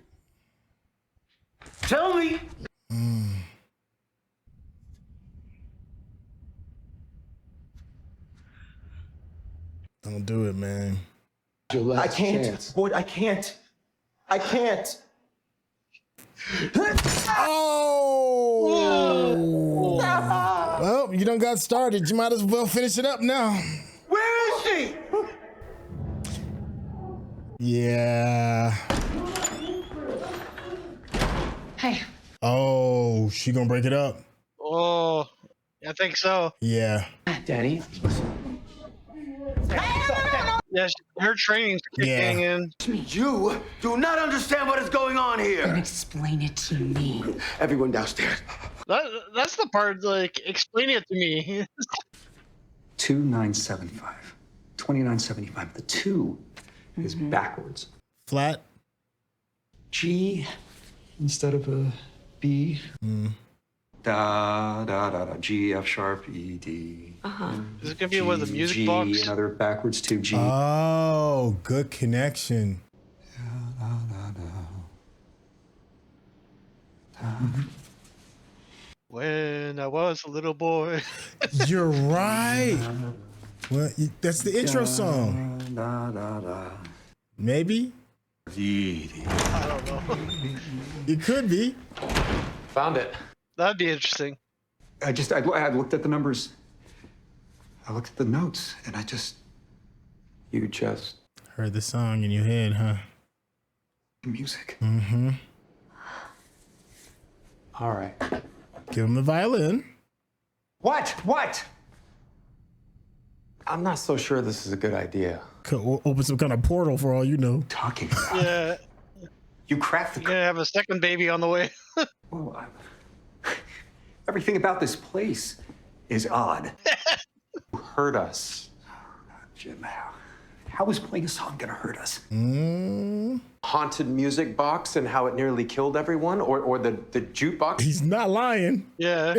Tell me! Don't do it, man. I can't. Boyd, I can't. I can't. Oh! Well, you done got started. You might as well finish it up now. Where is she? Yeah. Hey. Oh, she gonna break it up? Oh, I think so. Yeah. Daddy. Yeah, her training's kicking in. You do not understand what is going on here. Then explain it to me. Everyone downstairs. That's the part, like, explain it to me. 2975. 2975. The 2 is backwards. Flat. G instead of a B. Da, da, da, da. G, F sharp, E, D. Is it gonna be with the music G, box? another backwards 2, G. Oh, good connection. When I was a little boy. You're right. Well, that's the intro song. Maybe? I don't know. It could be. Found it. That'd be interesting. I looked at the numbers. I looked at the notes, and You just heard the song in your head, huh? Music. Mm-hmm. all right. Give him the violin. What? I'm not so sure this is a good idea. Could open some kind of portal for all you know. Talking about. Yeah. You cracked the. You're gonna have a second baby on the way. Well, everything about this place is odd. You hurt us. Jim, how is playing a song gonna hurt us? Haunted music box and how it nearly killed everyone, or the jukebox. He's not lying. Yeah.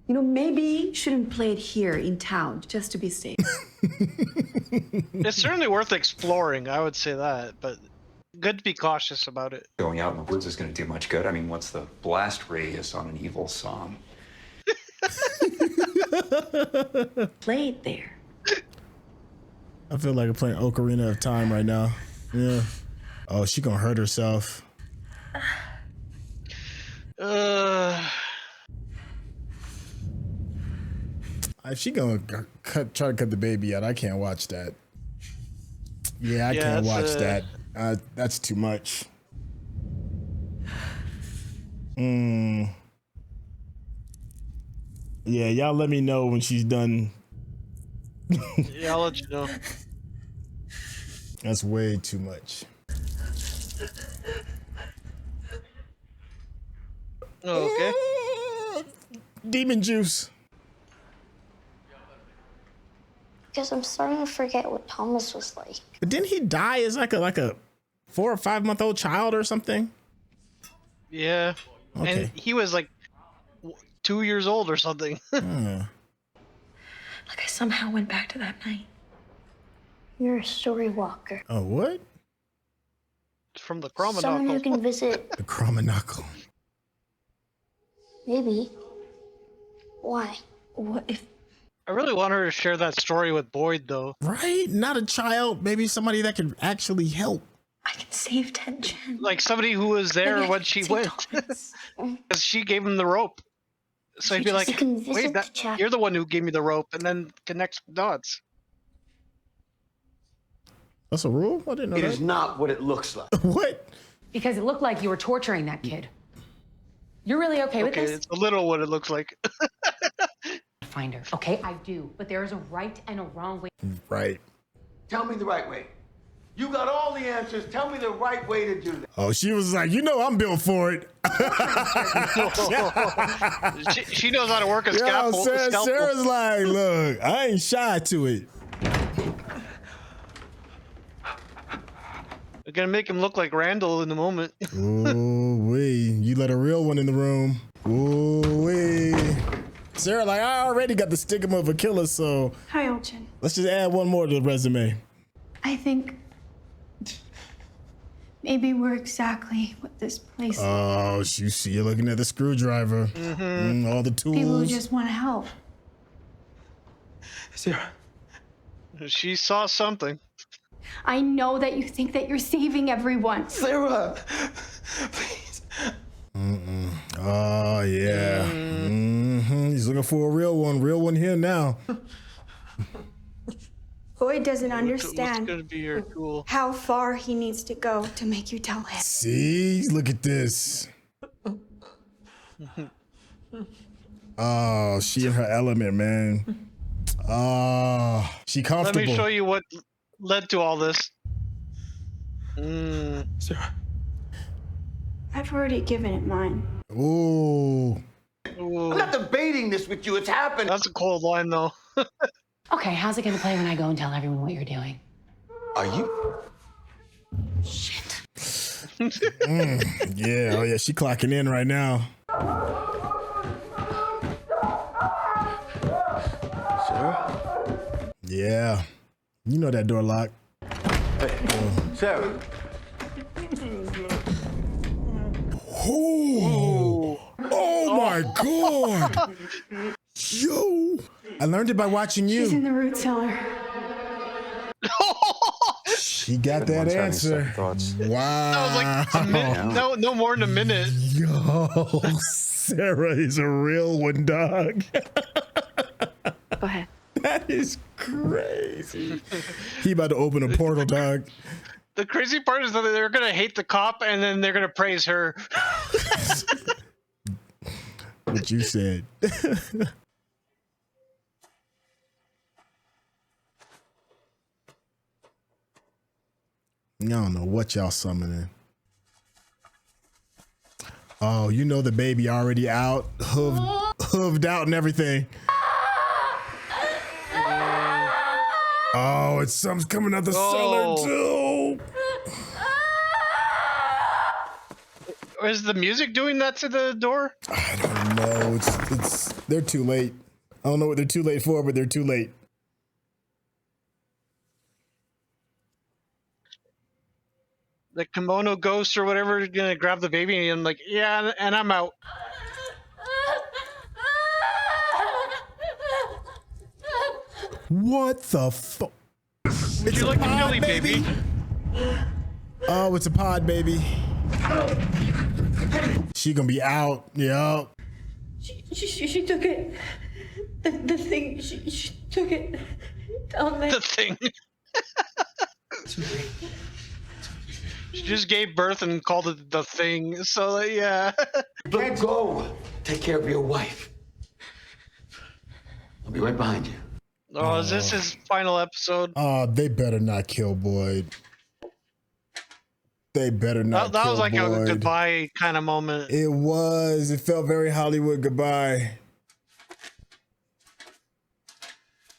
You know, maybe you shouldn't play it here in town, just to be safe. It's certainly worth exploring, I would say that, but good to be cautious about it. Going out in the woods is gonna do much good. I mean, what's the blast radius on an evil song? Play it there. I feel like I'm playing Ocarina of Time right now. Yeah. Oh, she gonna hurt herself. If she gonna try to cut the baby out, I can't watch that. Yeah, I can't watch that. That's too much. Yeah, y'all let me know when she's done. Yeah, I'll let you know. That's way too much. Okay. Demon juice. Because I'm starting to forget what Thomas was like. But didn't he die as like a 4 or 5 month old child or something? Yeah. Okay. And he was like 2 years old or something. Like I somehow went back to that night. You're a story walker. Oh, what? From the Someone who Chromonocle. can visit. The Chromonocle. Maybe. Why? What if? I really want her to share that story with Boyd, though. Right? Not a child. Maybe somebody that can actually help. I can save tension. Like somebody who was there when she went. Because she gave him the rope. So he'd be like, wait, you're the one who gave me the rope, and then connects dots. That's a rule? I didn't know It that. is not what it looks like. What? Because it looked like you were torturing that kid. You're really okay with this? It's a little what it looks like. Find her. Okay, I do. But there is a right and a wrong way. Right. Tell me the right way. You got all the answers. Tell me the right way to do that. Oh, she was like, you know, I'm built for it. she knows how to work a Yo, scalpel. Sarah's like, look, I ain't shy to it. We're gonna make him look like Randall in the moment. Ooh wee. You let a real one in the room. Ooh wee. Sara, like, I already got the stigma of a killer, so Hi, Elgin. let's just add one more to the resume. I think maybe we're exactly what this place Oh, you see, you're looking at the screwdriver. All the tools. People who just want to help. Sara. She saw something. I know that you think that you're saving everyone. Sara! Oh, yeah. He's looking for a real one here now. Boyd doesn't What's understand gonna be your tool? how far he needs to go to make you tell him. See, look at this. Oh, she in her element, man. Oh, she comfortable. Let me show you what led to all this. Sara. I've already given it mine. Ooh. I'm not debating this with you. It's happened. That's a cold line, though. Okay, how's it gonna play when I go and tell everyone what you're doing? Are you? Shit. Yeah, oh yeah, she clocking in right now. Sara? Yeah. You know that door locked. Sara. Oh, oh my God. Yo. I learned it by watching you. She's in the root cellar. She got that answer. Wow. That was like no more than a minute. Yo, Sara is a real one, dog. Go ahead. That is crazy. He about to open a portal, dog. The crazy part is that they're gonna hate the cop and then they're gonna praise her. What you said. I don't know what y'all summoning. Oh, you know the baby already out, hooved out and everything. Oh, it's something's coming out the cellar too. Is the music doing that to the door? I don't know. It's they're too late. I don't know what they're too late for, but they're too late. The kimono ghost or whatever is gonna grab the baby and like, yeah, and I'm out. What the fuck? Would you like a Tillie, baby? Oh, it's a pod, baby. She gonna be out. Yup. She took it. The thing. She took it. The thing. She just gave birth and called it the thing. So yeah. Let go. Take care of your wife. I'll be right behind you. Oh, is this his final episode? Oh, they better not kill Boyd. They better not That kill was like Boyd. a goodbye kind of moment. It was. It felt very Hollywood goodbye.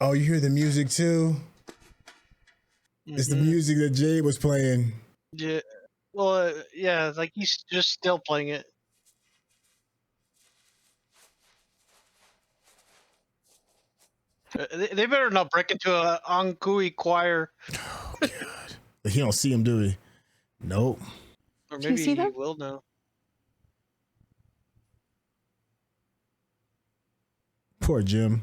Oh, you hear the music too? It's the music that Jade was playing. Yeah. Well, yeah, like he's just still playing it. They better not break into a Ankui choir. Oh, God. He don't see him, do he? Nope. Or Do you maybe see he them? will now. Poor Jim.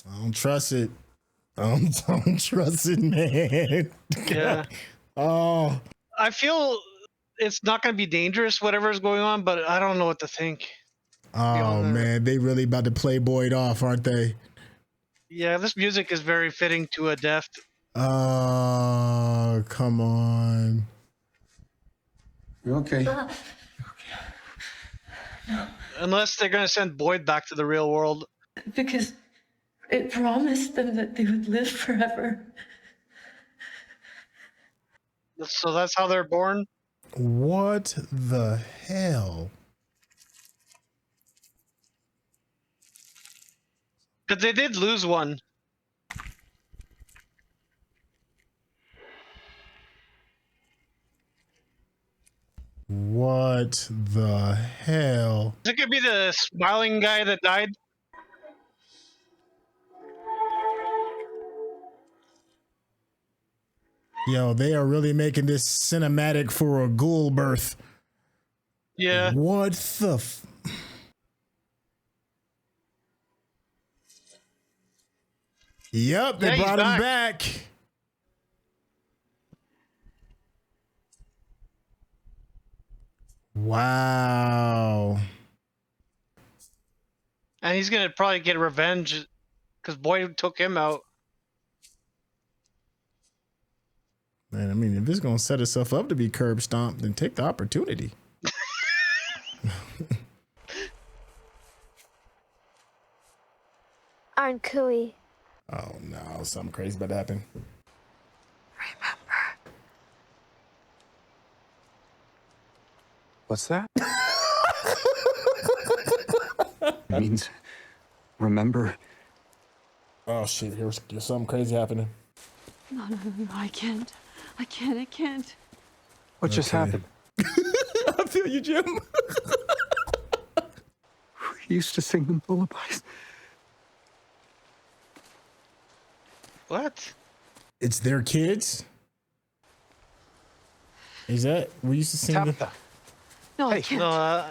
I don't trust it. I don't trust it, man. Yeah. Oh. I feel it's not going to be dangerous, whatever's going on, but I don't know what to think. Oh, man. They really about to play Boyd off, aren't they? Yeah, this music is very fitting to a death. Oh, come on. You okay? Unless they're going to send Boyd back to the real world. Because it promised them that they would live forever. So that's how they're born? What the hell? Because they did lose one. What the hell? Is it gonna be the smiling guy that died? Yo, they are really making this cinematic for a ghoul birth. Yeah. What the Yep, they brought him back. Wow. And he's gonna probably get revenge because Boyd took him out. Man, I mean, if it's gonna set itself up to be curb stomped, then take the opportunity. Aren't Cooey. Oh no, something crazy about to happen. What's that? It means remember. Oh shit, here's something crazy happening. No, I can't. I can't. What just happened? I feel you, Jim. We used to sing them lullabies. What? It's their kids? Is that we used to sing Tabitha. No, I can't. No,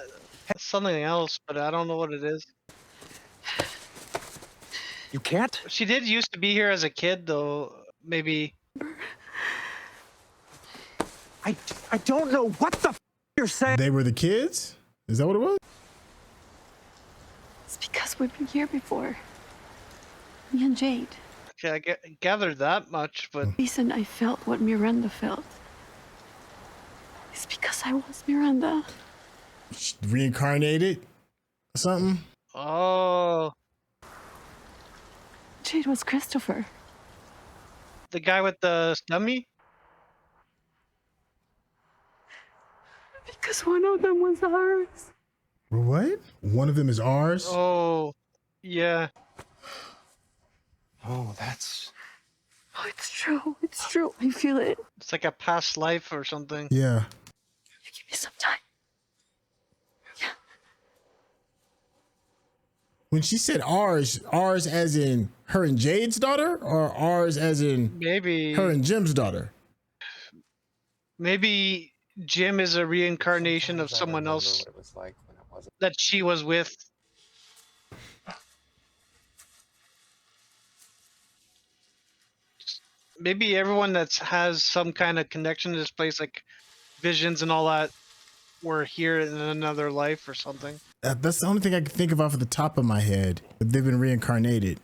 something else, but I don't know what it is. You can't? She did used to be here as a kid, though. Maybe. I don't know what the you're saying. They were the kids? Is that what it was? It's because we've been here before. Me and Jade. Okay, I gathered that much, but The reason I felt what Miranda felt is because I was Miranda. Reincarnated? Or something? oh, Jade was Christopher. the guy with the dummy. Because one of them was ours. What? One of them is ours? Oh, yeah. Oh, that's. Oh, it's true. It's true. I feel it. It's like a past life or something. Yeah. Give me some time. When she said ours as in her and Jade's daughter, or ours as in Maybe her and Jim's daughter? Maybe Jim is a reincarnation of someone else that she was with. Maybe everyone that has some kind of connection to this place, like visions and all that, were here in another life or something. That's the only thing I can think of off the top of my head. If they've been reincarnated.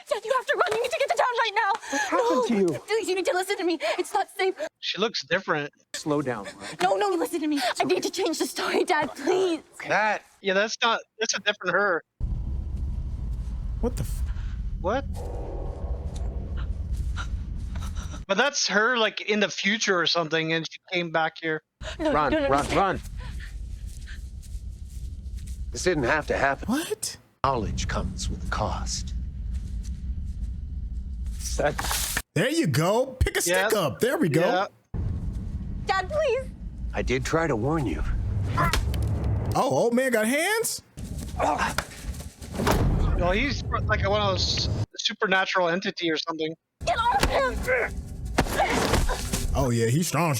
Dad, you have to run. You need to get to town right now. What happened to you? Please, you need to listen to me. It's not safe. She looks different. Slow down. No, listen to me. I need to change the story, Dad, please. That, yeah, that's a different her. What the What? But that's her, like, in the future or something, and she came back here. Run. This didn't have to happen. What? Knowledge comes with a cost. There you go. Pick a stick up. There we go. Yeah. Dad, please. I did try to warn you. Oh, old man got hands? Well, he's like one of those supernatural entity or something. Get off him! Oh yeah, he's strong.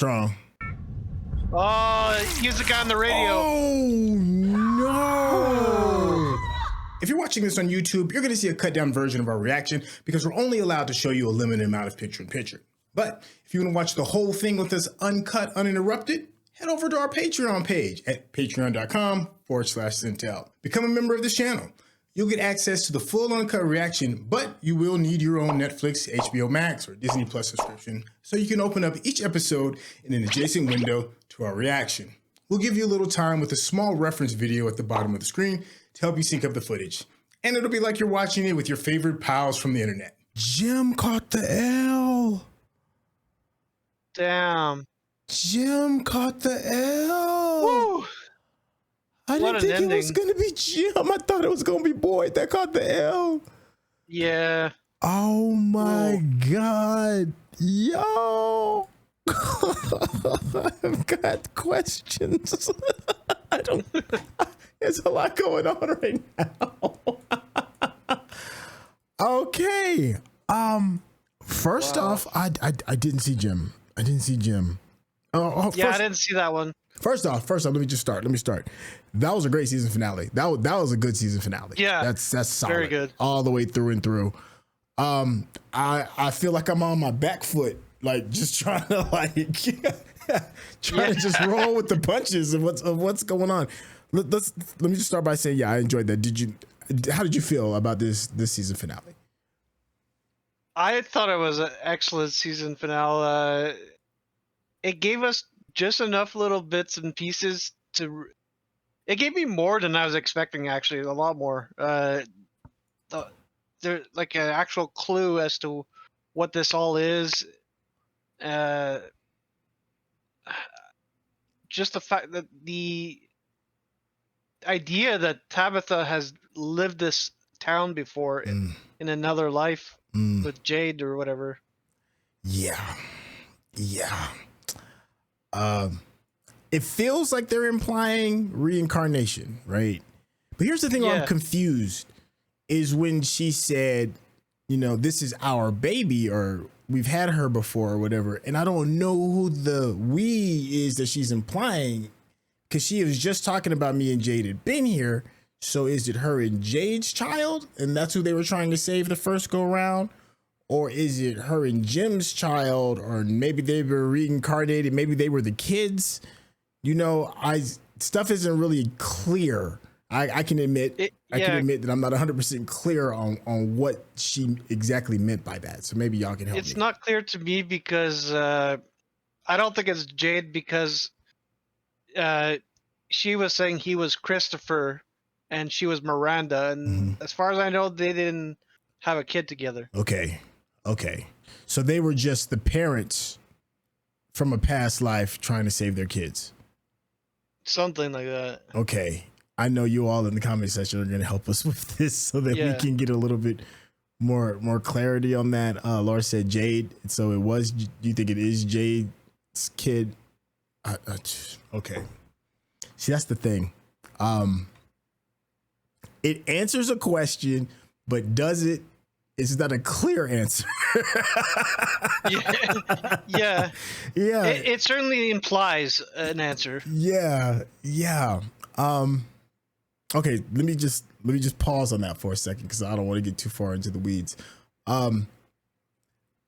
Oh, he's the guy on the radio. Oh no! If you're watching this on YouTube, you're going to see a cut down version of our reaction because we're only allowed to show you a limited amount of picture-in-picture. But if you want to watch the whole thing with us uncut, uninterrupted, head over to our Patreon page at patreon.com/Sintel. Become a member of this channel. You'll get access to the full uncut reaction, but you will need your own Netflix, HBO Max, or Disney Plus subscription so you can open up each episode in an adjacent window to our reaction. We'll give you a little time with a small reference video at the bottom of the screen to help you sync up the footage. And it'll be like you're watching it with your favorite pals from the internet. Jim caught the L. Damn. Jim caught the L. Woo. I didn't think it was going to be Jim. I thought it was going to be Boyd that caught the L. Yeah. Oh my God. Yo. I've got questions. I don't. There's a lot going on right now. Okay. First off, I didn't see Jim. I didn't see Jim. I didn't see that one. First off, let me start. That was a great season finale. That was a good season finale. Yeah, that's solid. very good, all the way through and through. I feel like I'm on my back foot, like just trying to just roll with the punches of what's going on. Let me just start by saying, I enjoyed that. How did you feel about this season finale? I thought it was an excellent season finale. It gave us just enough little bits and pieces to. It gave me more than I was expecting. Actually, a lot more. There's like an actual clue as to what this all is. Just the fact that the idea that Tabitha has lived this town before in another life with Jade or whatever. Yeah. It feels like they're implying reincarnation, right? But here's the thing where I'm confused is when she said, this is our baby, or we've had her before or whatever. And I don't know who the we is that she's implying, because she was just talking about me and Jade had been here. So is it her and Jade's child? And that's who they were trying to save the first go around? Or is it her and Jim's child? Or maybe they were reincarnated. Maybe they were the kids. Stuff isn't really clear. I can admit that I'm not 100% clear on what she exactly meant by that. So maybe y'all can help me. It's not clear to me because I don't think it's Jade, because she was saying he was Christopher and she was Miranda. And as far as I know, they didn't have a kid together. Okay. So they were just the parents from a past life trying to save their kids. Something like that. Okay. I know you all in the comment section are going to help us with this so that we can get a little bit more clarity on that. Laura said Jade. So it was, do you think it is Jade's kid? Okay. See, that's the thing. It answers a question, but it's not a clear answer. Yeah. It certainly implies an answer. Yeah. Okay, let me just pause on that for a second because I don't want to get too far into the weeds.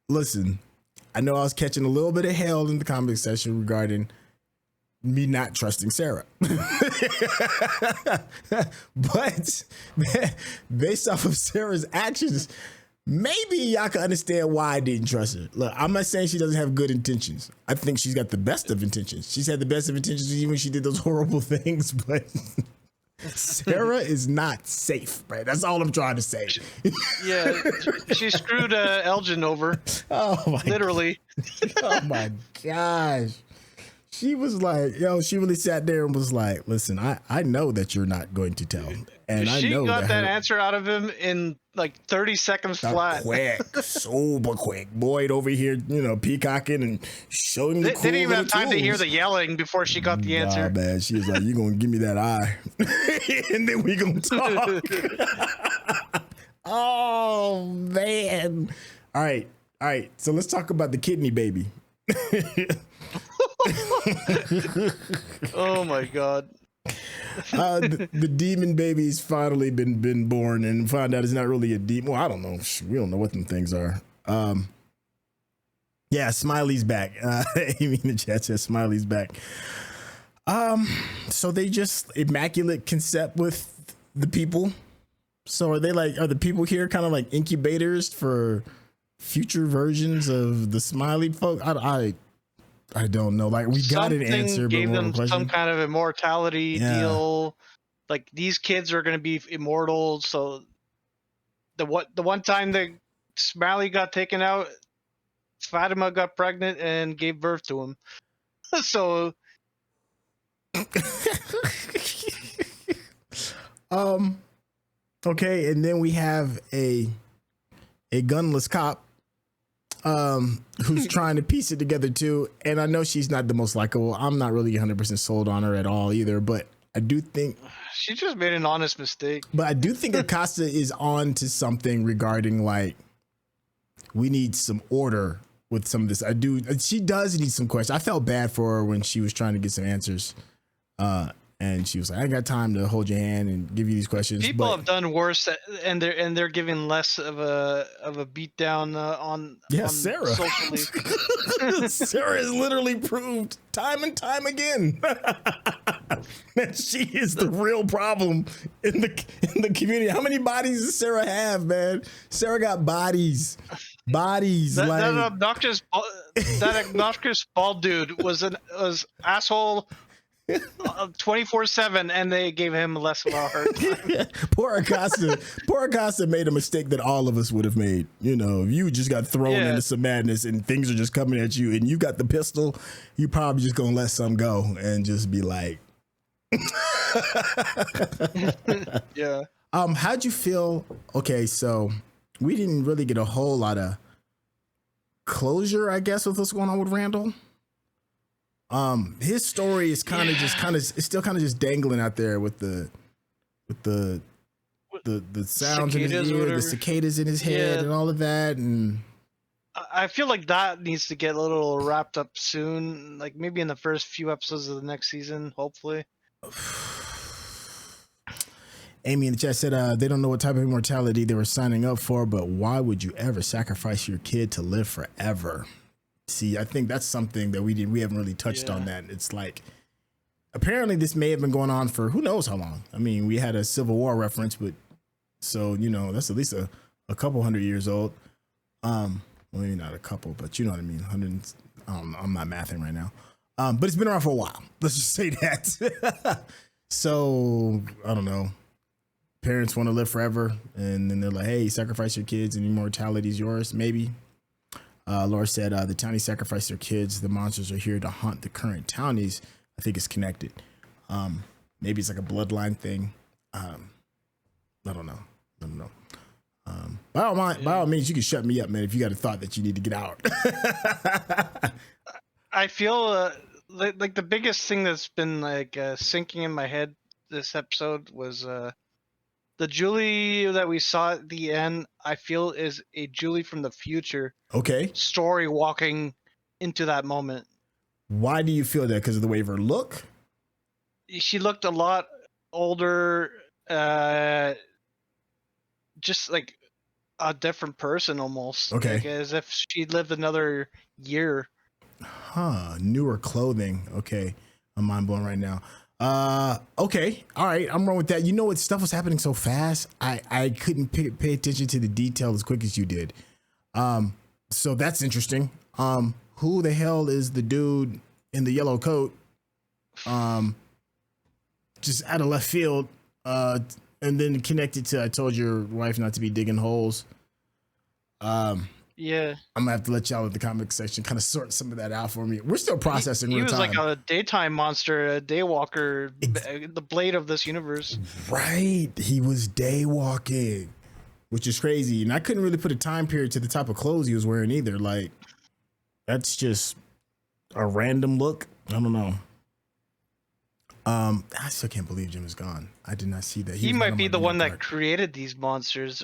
Listen, I know I was catching a little bit of hell in the comment section regarding me not trusting Sara. But based off of Sarah's actions, maybe y'all can understand why I didn't trust her. Look, I'm not saying she doesn't have good intentions. I think she's got the best of intentions. She's had the best of intentions even when she did those horrible things, but Sara is not safe, right? That's all I'm trying to say. Yeah, she screwed Elgin over. Oh my! Literally. Oh my gosh. She was like, she really sat there and was like, listen, I know that you're not going to tell. And she I know got that answer out of him in like 30 seconds flat. Quick, super quick. Boyd over here, peacocking and showing the cool Didn't even have time tools. to hear the yelling before she got the answer. Nah, man. She was like, you're going to give me that eye. And then we going to talk. Oh, man. All right. So let's talk about the kidney baby. Oh my god. The demon baby's finally been born, and found out it's not really a demon. Well, I don't know. We don't know what them things are. Yeah, Smiley's back. Amy in the chat says Smiley's back. So they just immaculate concept with the people. So are the people here kind of like incubators for future versions of the Smiley folk? I don't know. Like we got an answer, but gave them some kind of immortality deal. Like these kids are going to be immortal. So the one time that Smiley got taken out, Fatima got pregnant and gave birth to him. So okay, and then we have a gunless cop who's trying to piece it together too. And I know she's not the most likable. I'm not really 100% sold on her at all either, but I do think she just made an honest mistake. But I do think Acosta is on to something regarding like we need some order with some of this. She does need some questions. I felt bad for her when she was trying to get some answers. And she was like, I ain't got time to hold your hand and give you these questions. People have done worse, and they're giving less of a beat down on Sarah. socially. Sarah has literally proved time and time again that she is the real problem in the community. How many bodies does Sarah have, man? Sarah got bodies. That obnoxious bald dude was asshole 24/7, and they gave him less of a hard time. Poor Acosta made a mistake that all of us would have made. You know, if you just got thrown into some madness and things are just coming at you and you got the pistol, you probably just gonna let some go and just be like, yeah. How'd you feel? Okay, so we didn't really get a whole lot of closure, I guess, with what's going on with Randall. His story is it's still kind of just dangling out there with the sounds in his ear, the cicadas in his head, and all of that. And I feel like that needs to get a little wrapped up soon, like maybe in the first few episodes of the next season, hopefully. Amy in the chat said they don't know what type of immortality they were signing up for, but why would you ever sacrifice your kid to live forever? See, I think that's something that we haven't really touched on. That it's like apparently this may have been going on for who knows how long. I mean, we had a Civil War reference, but so you know that's at least a couple hundred years old. Well, maybe not a couple, but you know what I mean. Hundreds. I'm not mathing right now. But it's been around for a while. Let's just say that. So I don't know. Parents want to live forever, and then they're like, "Hey, sacrifice your kids, and immortality is yours." Maybe. Laura said the townies sacrifice their kids. The monsters are here to haunt the current townies. I think it's connected. Maybe it's like a bloodline thing. I don't know. By all means, you can shut me up, man, if you got a thought that you need to get out. I feel like the biggest thing that's been like sinking in my head this episode was the Julie that we saw at the end. I feel is a Julie from the future. Okay. Story walking into that moment. Why do you feel that? Because of the way of her look? She looked a lot older, just like a different person almost. Okay. Like, as if she lived another year. Newer clothing. Okay. I'm mind blown right now. Okay. All right. I'm wrong with that. You know what? Stuff was happening so fast. I couldn't pay attention to the detail as quick as you did. So that's interesting. Who the hell is the dude in the yellow coat? Just out of left field. And then connected to, I told your wife not to be digging holes. Yeah. I'm gonna have to let y'all in the comic section kind of sort some of that out for me. We're still processing real time. He was like a daytime monster, a daywalker, the Blade of this universe. Right. He was daywalking, which is crazy. And I couldn't really put a time period to the type of clothes he was wearing either. Like, that's just a random look. I don't know. I still can't believe Jim is gone. I did not see that. He might be the one that created these monsters.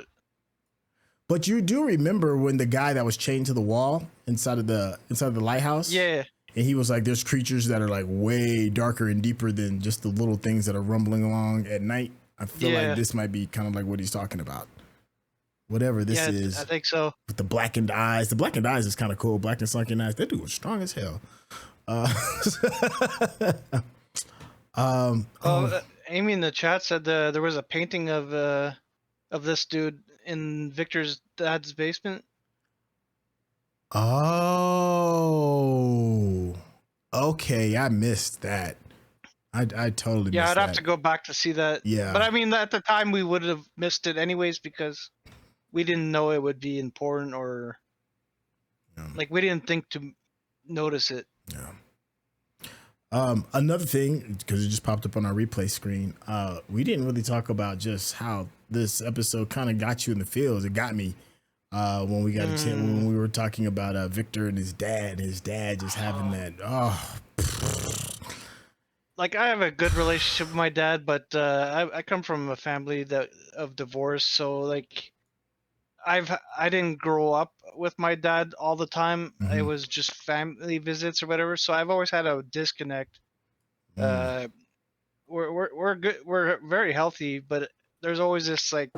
But you do remember when the guy that was chained to the wall inside of the lighthouse? Yeah. And he was like, there's creatures that are like way darker and deeper than just the little things that are rumbling along at night. I feel like this might be kind of like what he's talking about. Whatever this is. I think so. With the blackened eyes. The blackened eyes is kind of cool. Black and sunken eyes. That dude was strong as hell. Amy in the chat said there was a painting of this dude in Victor's dad's basement. Oh, okay. I missed that. I totally missed I'd that. have to go back to see that. Yeah. But I mean, at the time we would have missed it anyways because we didn't know it would be important or like we didn't think to notice it. Yeah. Another thing, because it just popped up on our replay screen, we didn't really talk about just how this episode kind of got you in the feels. It got me. when we got a chance, when we were talking about Victor and his dad just having that. Oh, Like, I have a good relationship with my dad, but I come from a family of divorce, so like I didn't grow up with my dad all the time. It was just family visits or whatever. So I've always had a disconnect. We're good. We're very healthy, but there's always this like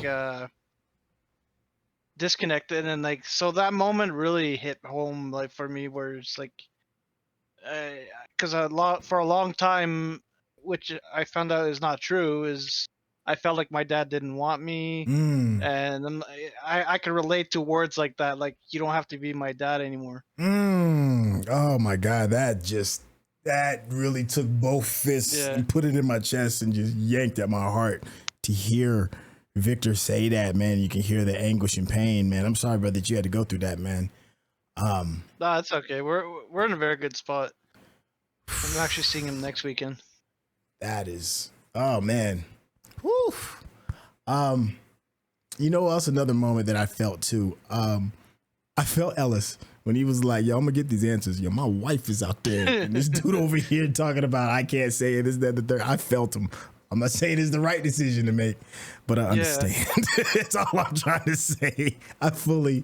disconnect, and then like so that moment really hit home like for me, where it's like because for a long time, which I found out is not true, is I felt like my dad didn't want me, and then I can relate to words like that, like you don't have to be my dad anymore. Oh my God, that really took both fists and put it in my chest and just yanked at my heart to hear Victor say that, man. You can hear the anguish and pain, man. I'm sorry, brother, that you had to go through that, man. No, it's okay. We're in a very good spot. I'm actually seeing him next weekend. That is, oh man. Whew. You know what else? Another moment that I felt too. I felt Ellis when he was like, yo, I'm gonna get these answers. Yo, my wife is out there. And this dude over here talking about, I can't say it, this, that, the third. I felt him. I'm not saying it's the right decision to make, but I understand. That's all I'm trying to say. I fully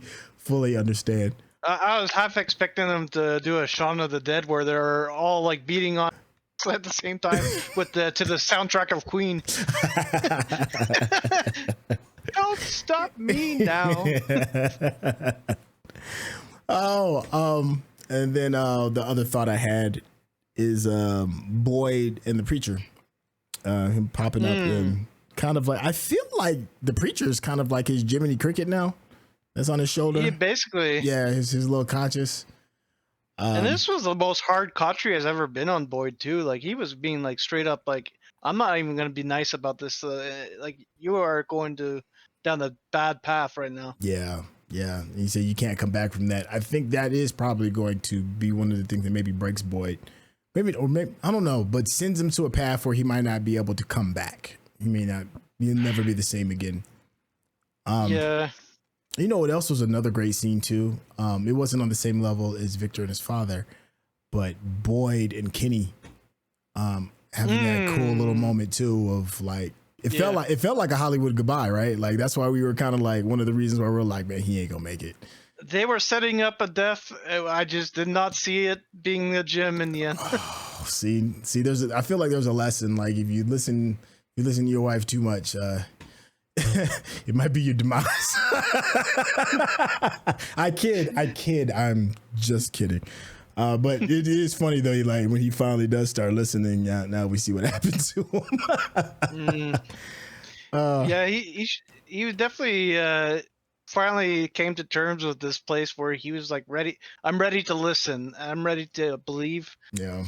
understand. I was half expecting them to do a Shaun of the Dead where they're all like beating on at the same time to the soundtrack of Queen. Don't stop me now. And then the other thought I had is Boyd and the preacher. Him popping up and kind of like, I feel like the preacher is kind of like his Jiminy Cricket now. That's on his shoulder. Yeah, basically. Yeah, his little conscious. And this was the most hard Khatri has ever been on Boyd too. Like he was being like straight up like, I'm not even gonna be nice about this. Like you are going down the bad path right now. Yeah. He said you can't come back from that. I think that is probably going to be one of the things that maybe breaks Boyd. Maybe I don't know, but sends him to a path where he might not be able to come back. He'll never be the same again. Yeah. You know what else was another great scene too? It wasn't on the same level as Victor and his father, but Boyd and Kenny having that cool little moment too of like it felt like a Hollywood goodbye, right? Like that's why we were kind of like one of the reasons why we're like, man, he ain't gonna make it. They were setting up a death. I just did not see it being the Jim in the end. See, I feel like there's a lesson. Like if you listen to your wife too much, it might be your demise. I kid. I'm just kidding. But it is funny though. Like when he finally does start listening, now we see what happened to him. Yeah, he was definitely finally came to terms with this place where he was like ready. I'm ready to listen. I'm ready to believe. Yeah.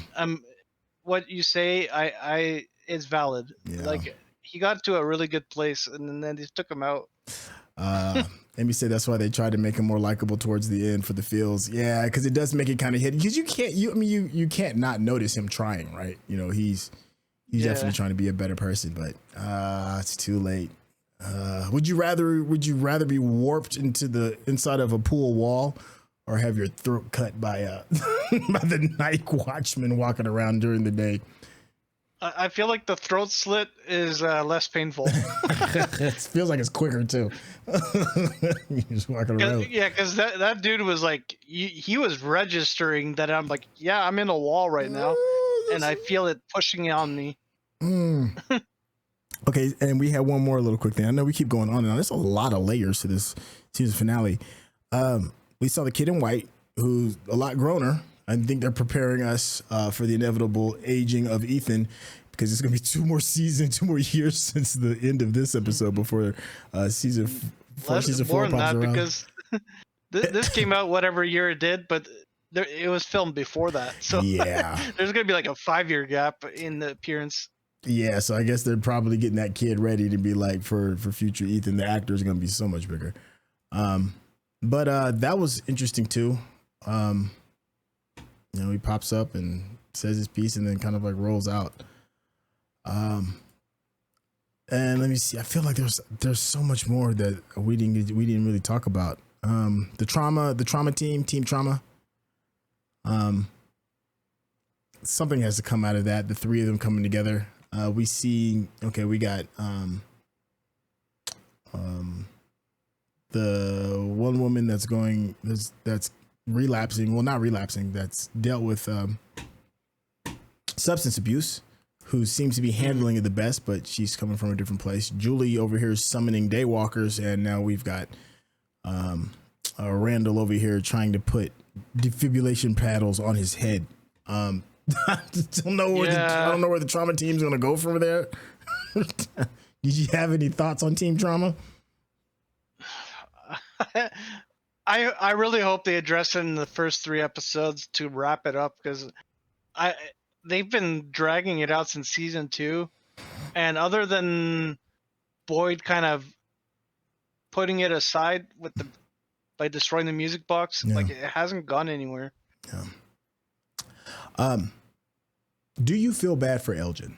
What you say, I is valid. Yeah. Like he got to a really good place, and then they took him out. Amy said that's why they tried to make him more likable towards the end for the feels. Yeah, because it does make it kind of hit. Because you can't not notice him trying, right? You know, he's definitely trying to be a better person, but it's too late. Would you rather be warped into the inside of a pool wall, or have your throat cut by the night watchman walking around during the day? I feel like the throat slit is less painful. It feels like it's quicker too. You just walking around. Yeah, because that dude was like, he was registering that I'm like, yeah, I'm in a wall right now, and I feel it pushing on me. Okay, and we had one more little quick thing. I know we keep going on and on. There's a lot of layers to this season finale. We saw the kid in white, who's a lot growner. I think they're preparing us for the inevitable aging of Ethan, because it's going to be 2 more years since the end of this episode before season 4 pops around. Because this came out whatever year it did, but it was filmed before that. So yeah, there's going to be like a 5-year gap in the appearance. Yeah, so I guess they're probably getting that kid ready to be like for future Ethan. The actor is going to be so much bigger. But that was interesting too. He pops up and says his piece and then kind of like rolls out. And let me see. I feel like there's so much more that we didn't really talk about. The trauma team trauma. Something has to come out of that. The three of them coming together. We see. Okay, we got the one woman that's relapsing. Well, not relapsing. That's dealt with substance abuse. Who seems to be handling it the best, but she's coming from a different place. Julie over here is summoning daywalkers, and now we've got Randall over here trying to put defibrillation paddles on his head. I don't know where the trauma team's gonna go from there. Did you have any thoughts on Team Trauma? I really hope they address it in the first 3 episodes to wrap it up, because they've been dragging it out since season 2, and other than Boyd kind of putting it aside by destroying the music box, like it hasn't gone anywhere. Do you feel bad for Elgin?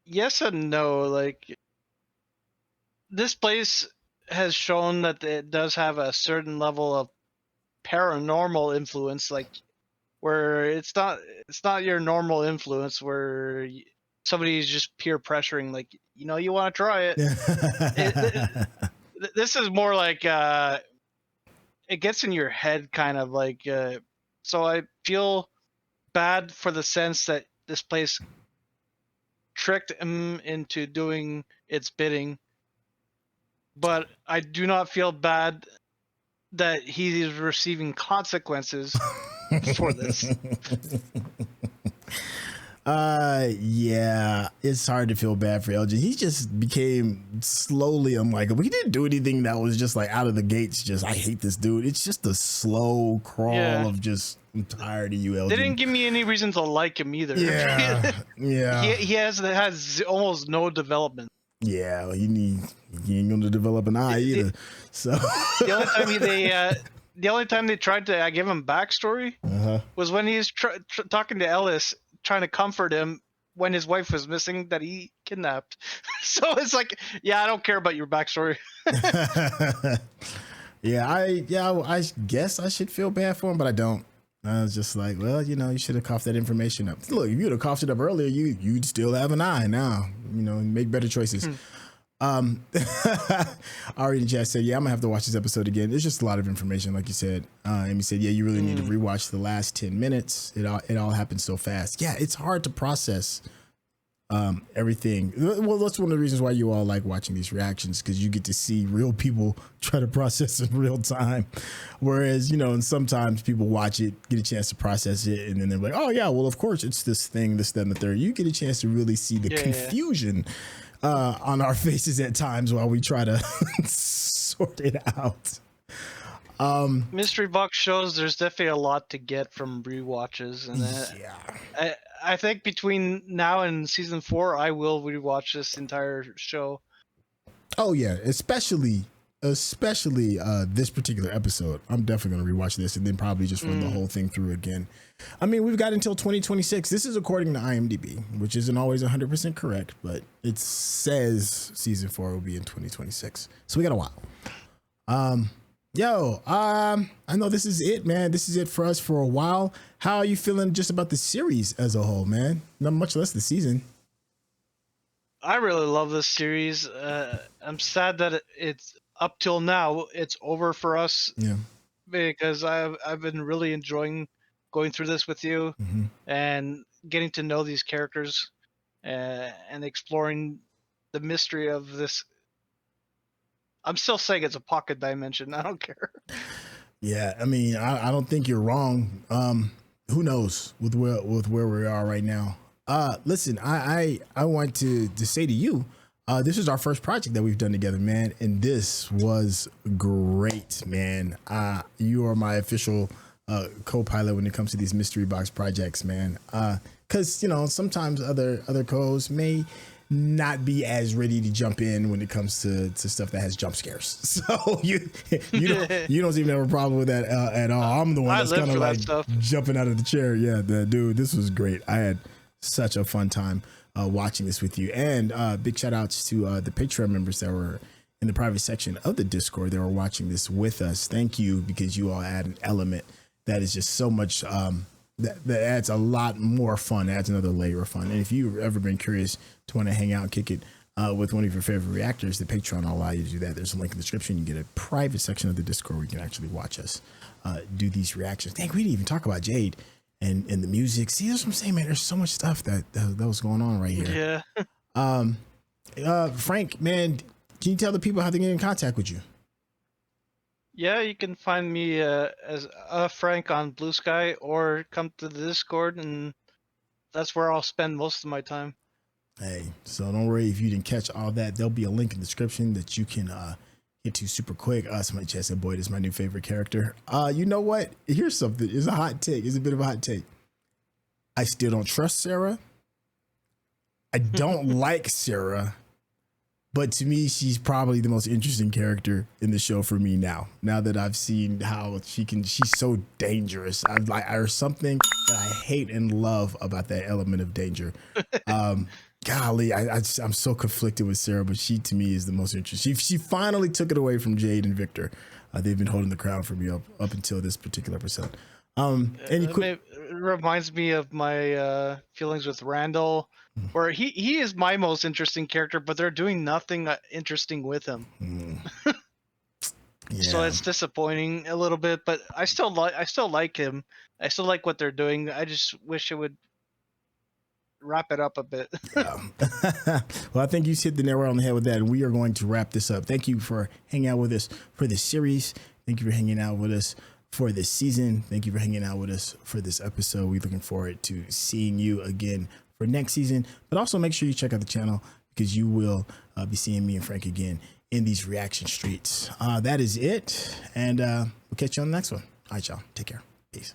Yes and no. Like, this place has shown that it does have a certain level of paranormal influence, like where it's not your normal influence where somebody's just peer pressuring, like, you know, you want to try it. This is more like it gets in your head, kind of like. So I feel bad for the sense that this place tricked him into doing its bidding, but I do not feel bad that he is receiving consequences for this. Yeah, it's hard to feel bad for Elgin. He just became slowly unlikable. He didn't do anything that was just like out of the gates. Just, I hate this dude. It's just a slow crawl of just, I'm tired of you, Elgin. They didn't give me any reason to like him either. Yeah, yeah. He has almost no development. Yeah, well, he ain't going to develop an eye either. So the only time they tried to give him backstory was when he was talking to Ellis, trying to comfort him when his wife was missing that he kidnapped. So it's like, yeah, I don't care about your backstory. I guess I should feel bad for him, but I don't. I was just like, well, you know, you should have coughed that information up. Look, if you'd have coughed it up earlier, you'd still have an eye now. You know, make better choices. Ari in chat said, yeah, I'm gonna have to watch this episode again. There's just a lot of information, like you said. Amy said, yeah, you really need to rewatch the last 10 minutes. It all happened so fast. Yeah, it's hard to process everything. Well, that's one of the reasons why you all like watching these reactions, because you get to see real people try to process in real time. Whereas, you know, and sometimes people watch it, get a chance to process it, and then they're like, oh yeah, well, of course it's this thing, this, that, and the third. You get a chance to really see the confusion on our faces at times while we try to sort it out. Mystery box shows, there's definitely a lot to get from rewatches, and I think between now and season 4, I will rewatch this entire show. Oh yeah, especially this particular episode. I'm definitely going to rewatch this and then probably just run the whole thing through again. I mean, we've got until 2026. This is according to IMDb, which isn't always 100% correct, but it says season 4 will be in 2026. So we got a while. I know this is it, man. This is it for us for a while. How are you feeling just about the series as a whole, man? Not much less the season. I really love this series. I'm sad that it's up till now it's over for us. Yeah. Because I've been really enjoying going through this with you and getting to know these characters and exploring the mystery of this. I'm still saying it's a pocket dimension. I don't care. Yeah, I mean, I don't think you're wrong. Who knows with where we are right now. Listen, I want to say to you, this is our first project that we've done together, man, and this was great, man. You are my official co-pilot when it comes to these mystery box projects, man. Because you know, sometimes other co-hosts may not be as ready to jump in when it comes to stuff that has jump scares. So you don't even have a problem with that at all. I'm the one that's kind of like jumping out of the chair. Yeah, dude, this was great. I had such a fun time. watching this with you. And big shout outs to the Patreon members that were in the private section of the Discord that were watching this with us. Thank you, because you all add an element that is just so much, that adds a lot more fun, adds another layer of fun. And if you've ever been curious to want to hang out and kick it with one of your favorite reactors, the Patreon will allow you to do that. There's a link in the description. You get a private section of the Discord where you can actually watch us do these reactions. Dang, we didn't even talk about Jade and the music. See, that's what I'm saying, man. There's so much stuff that was going on right here. Yeah. Frank, man, can you tell the people how they get in contact with you? Yeah, you can find me as Frank on Blue Sky, or come to the Discord, and that's where I'll spend most of my time. Hey, so don't worry if you didn't catch all that. There'll be a link in the description that you can get to super quick. Somebody just said, Boyd is my new favorite character. You know what? Here's something. It's a hot take. It's a bit of a hot take. I still don't trust Sara. I don't like Sara. But to me, she's probably the most interesting character in the show for me now. Now that I've seen how she's so dangerous. There's something that I hate and love about that element of danger. Golly, I'm so conflicted with Sara, but she to me is the most interesting. She finally took it away from Jade and Victor. They've been holding the crown for me up until this particular episode. It reminds me of my feelings with Randall, where he is my most interesting character, but they're doing nothing interesting with him. Yeah. So it's disappointing a little bit, but I still like him. I still like what they're doing. I just wish it would wrap it up a bit. Well, I think you hit the nail right on the head with that, and we are going to wrap this up. Thank you for hanging out with us for this series. Thank you for hanging out with us for this season. Thank you for hanging out with us for this episode. We're looking forward to seeing you again for next season, but also make sure you check out the channel, because you will be seeing me and Frank again in these reaction streets. That is it, and we'll catch you on the next one. All right, y'all. Take care. Peace.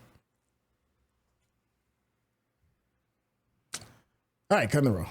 All right, cut in the roll.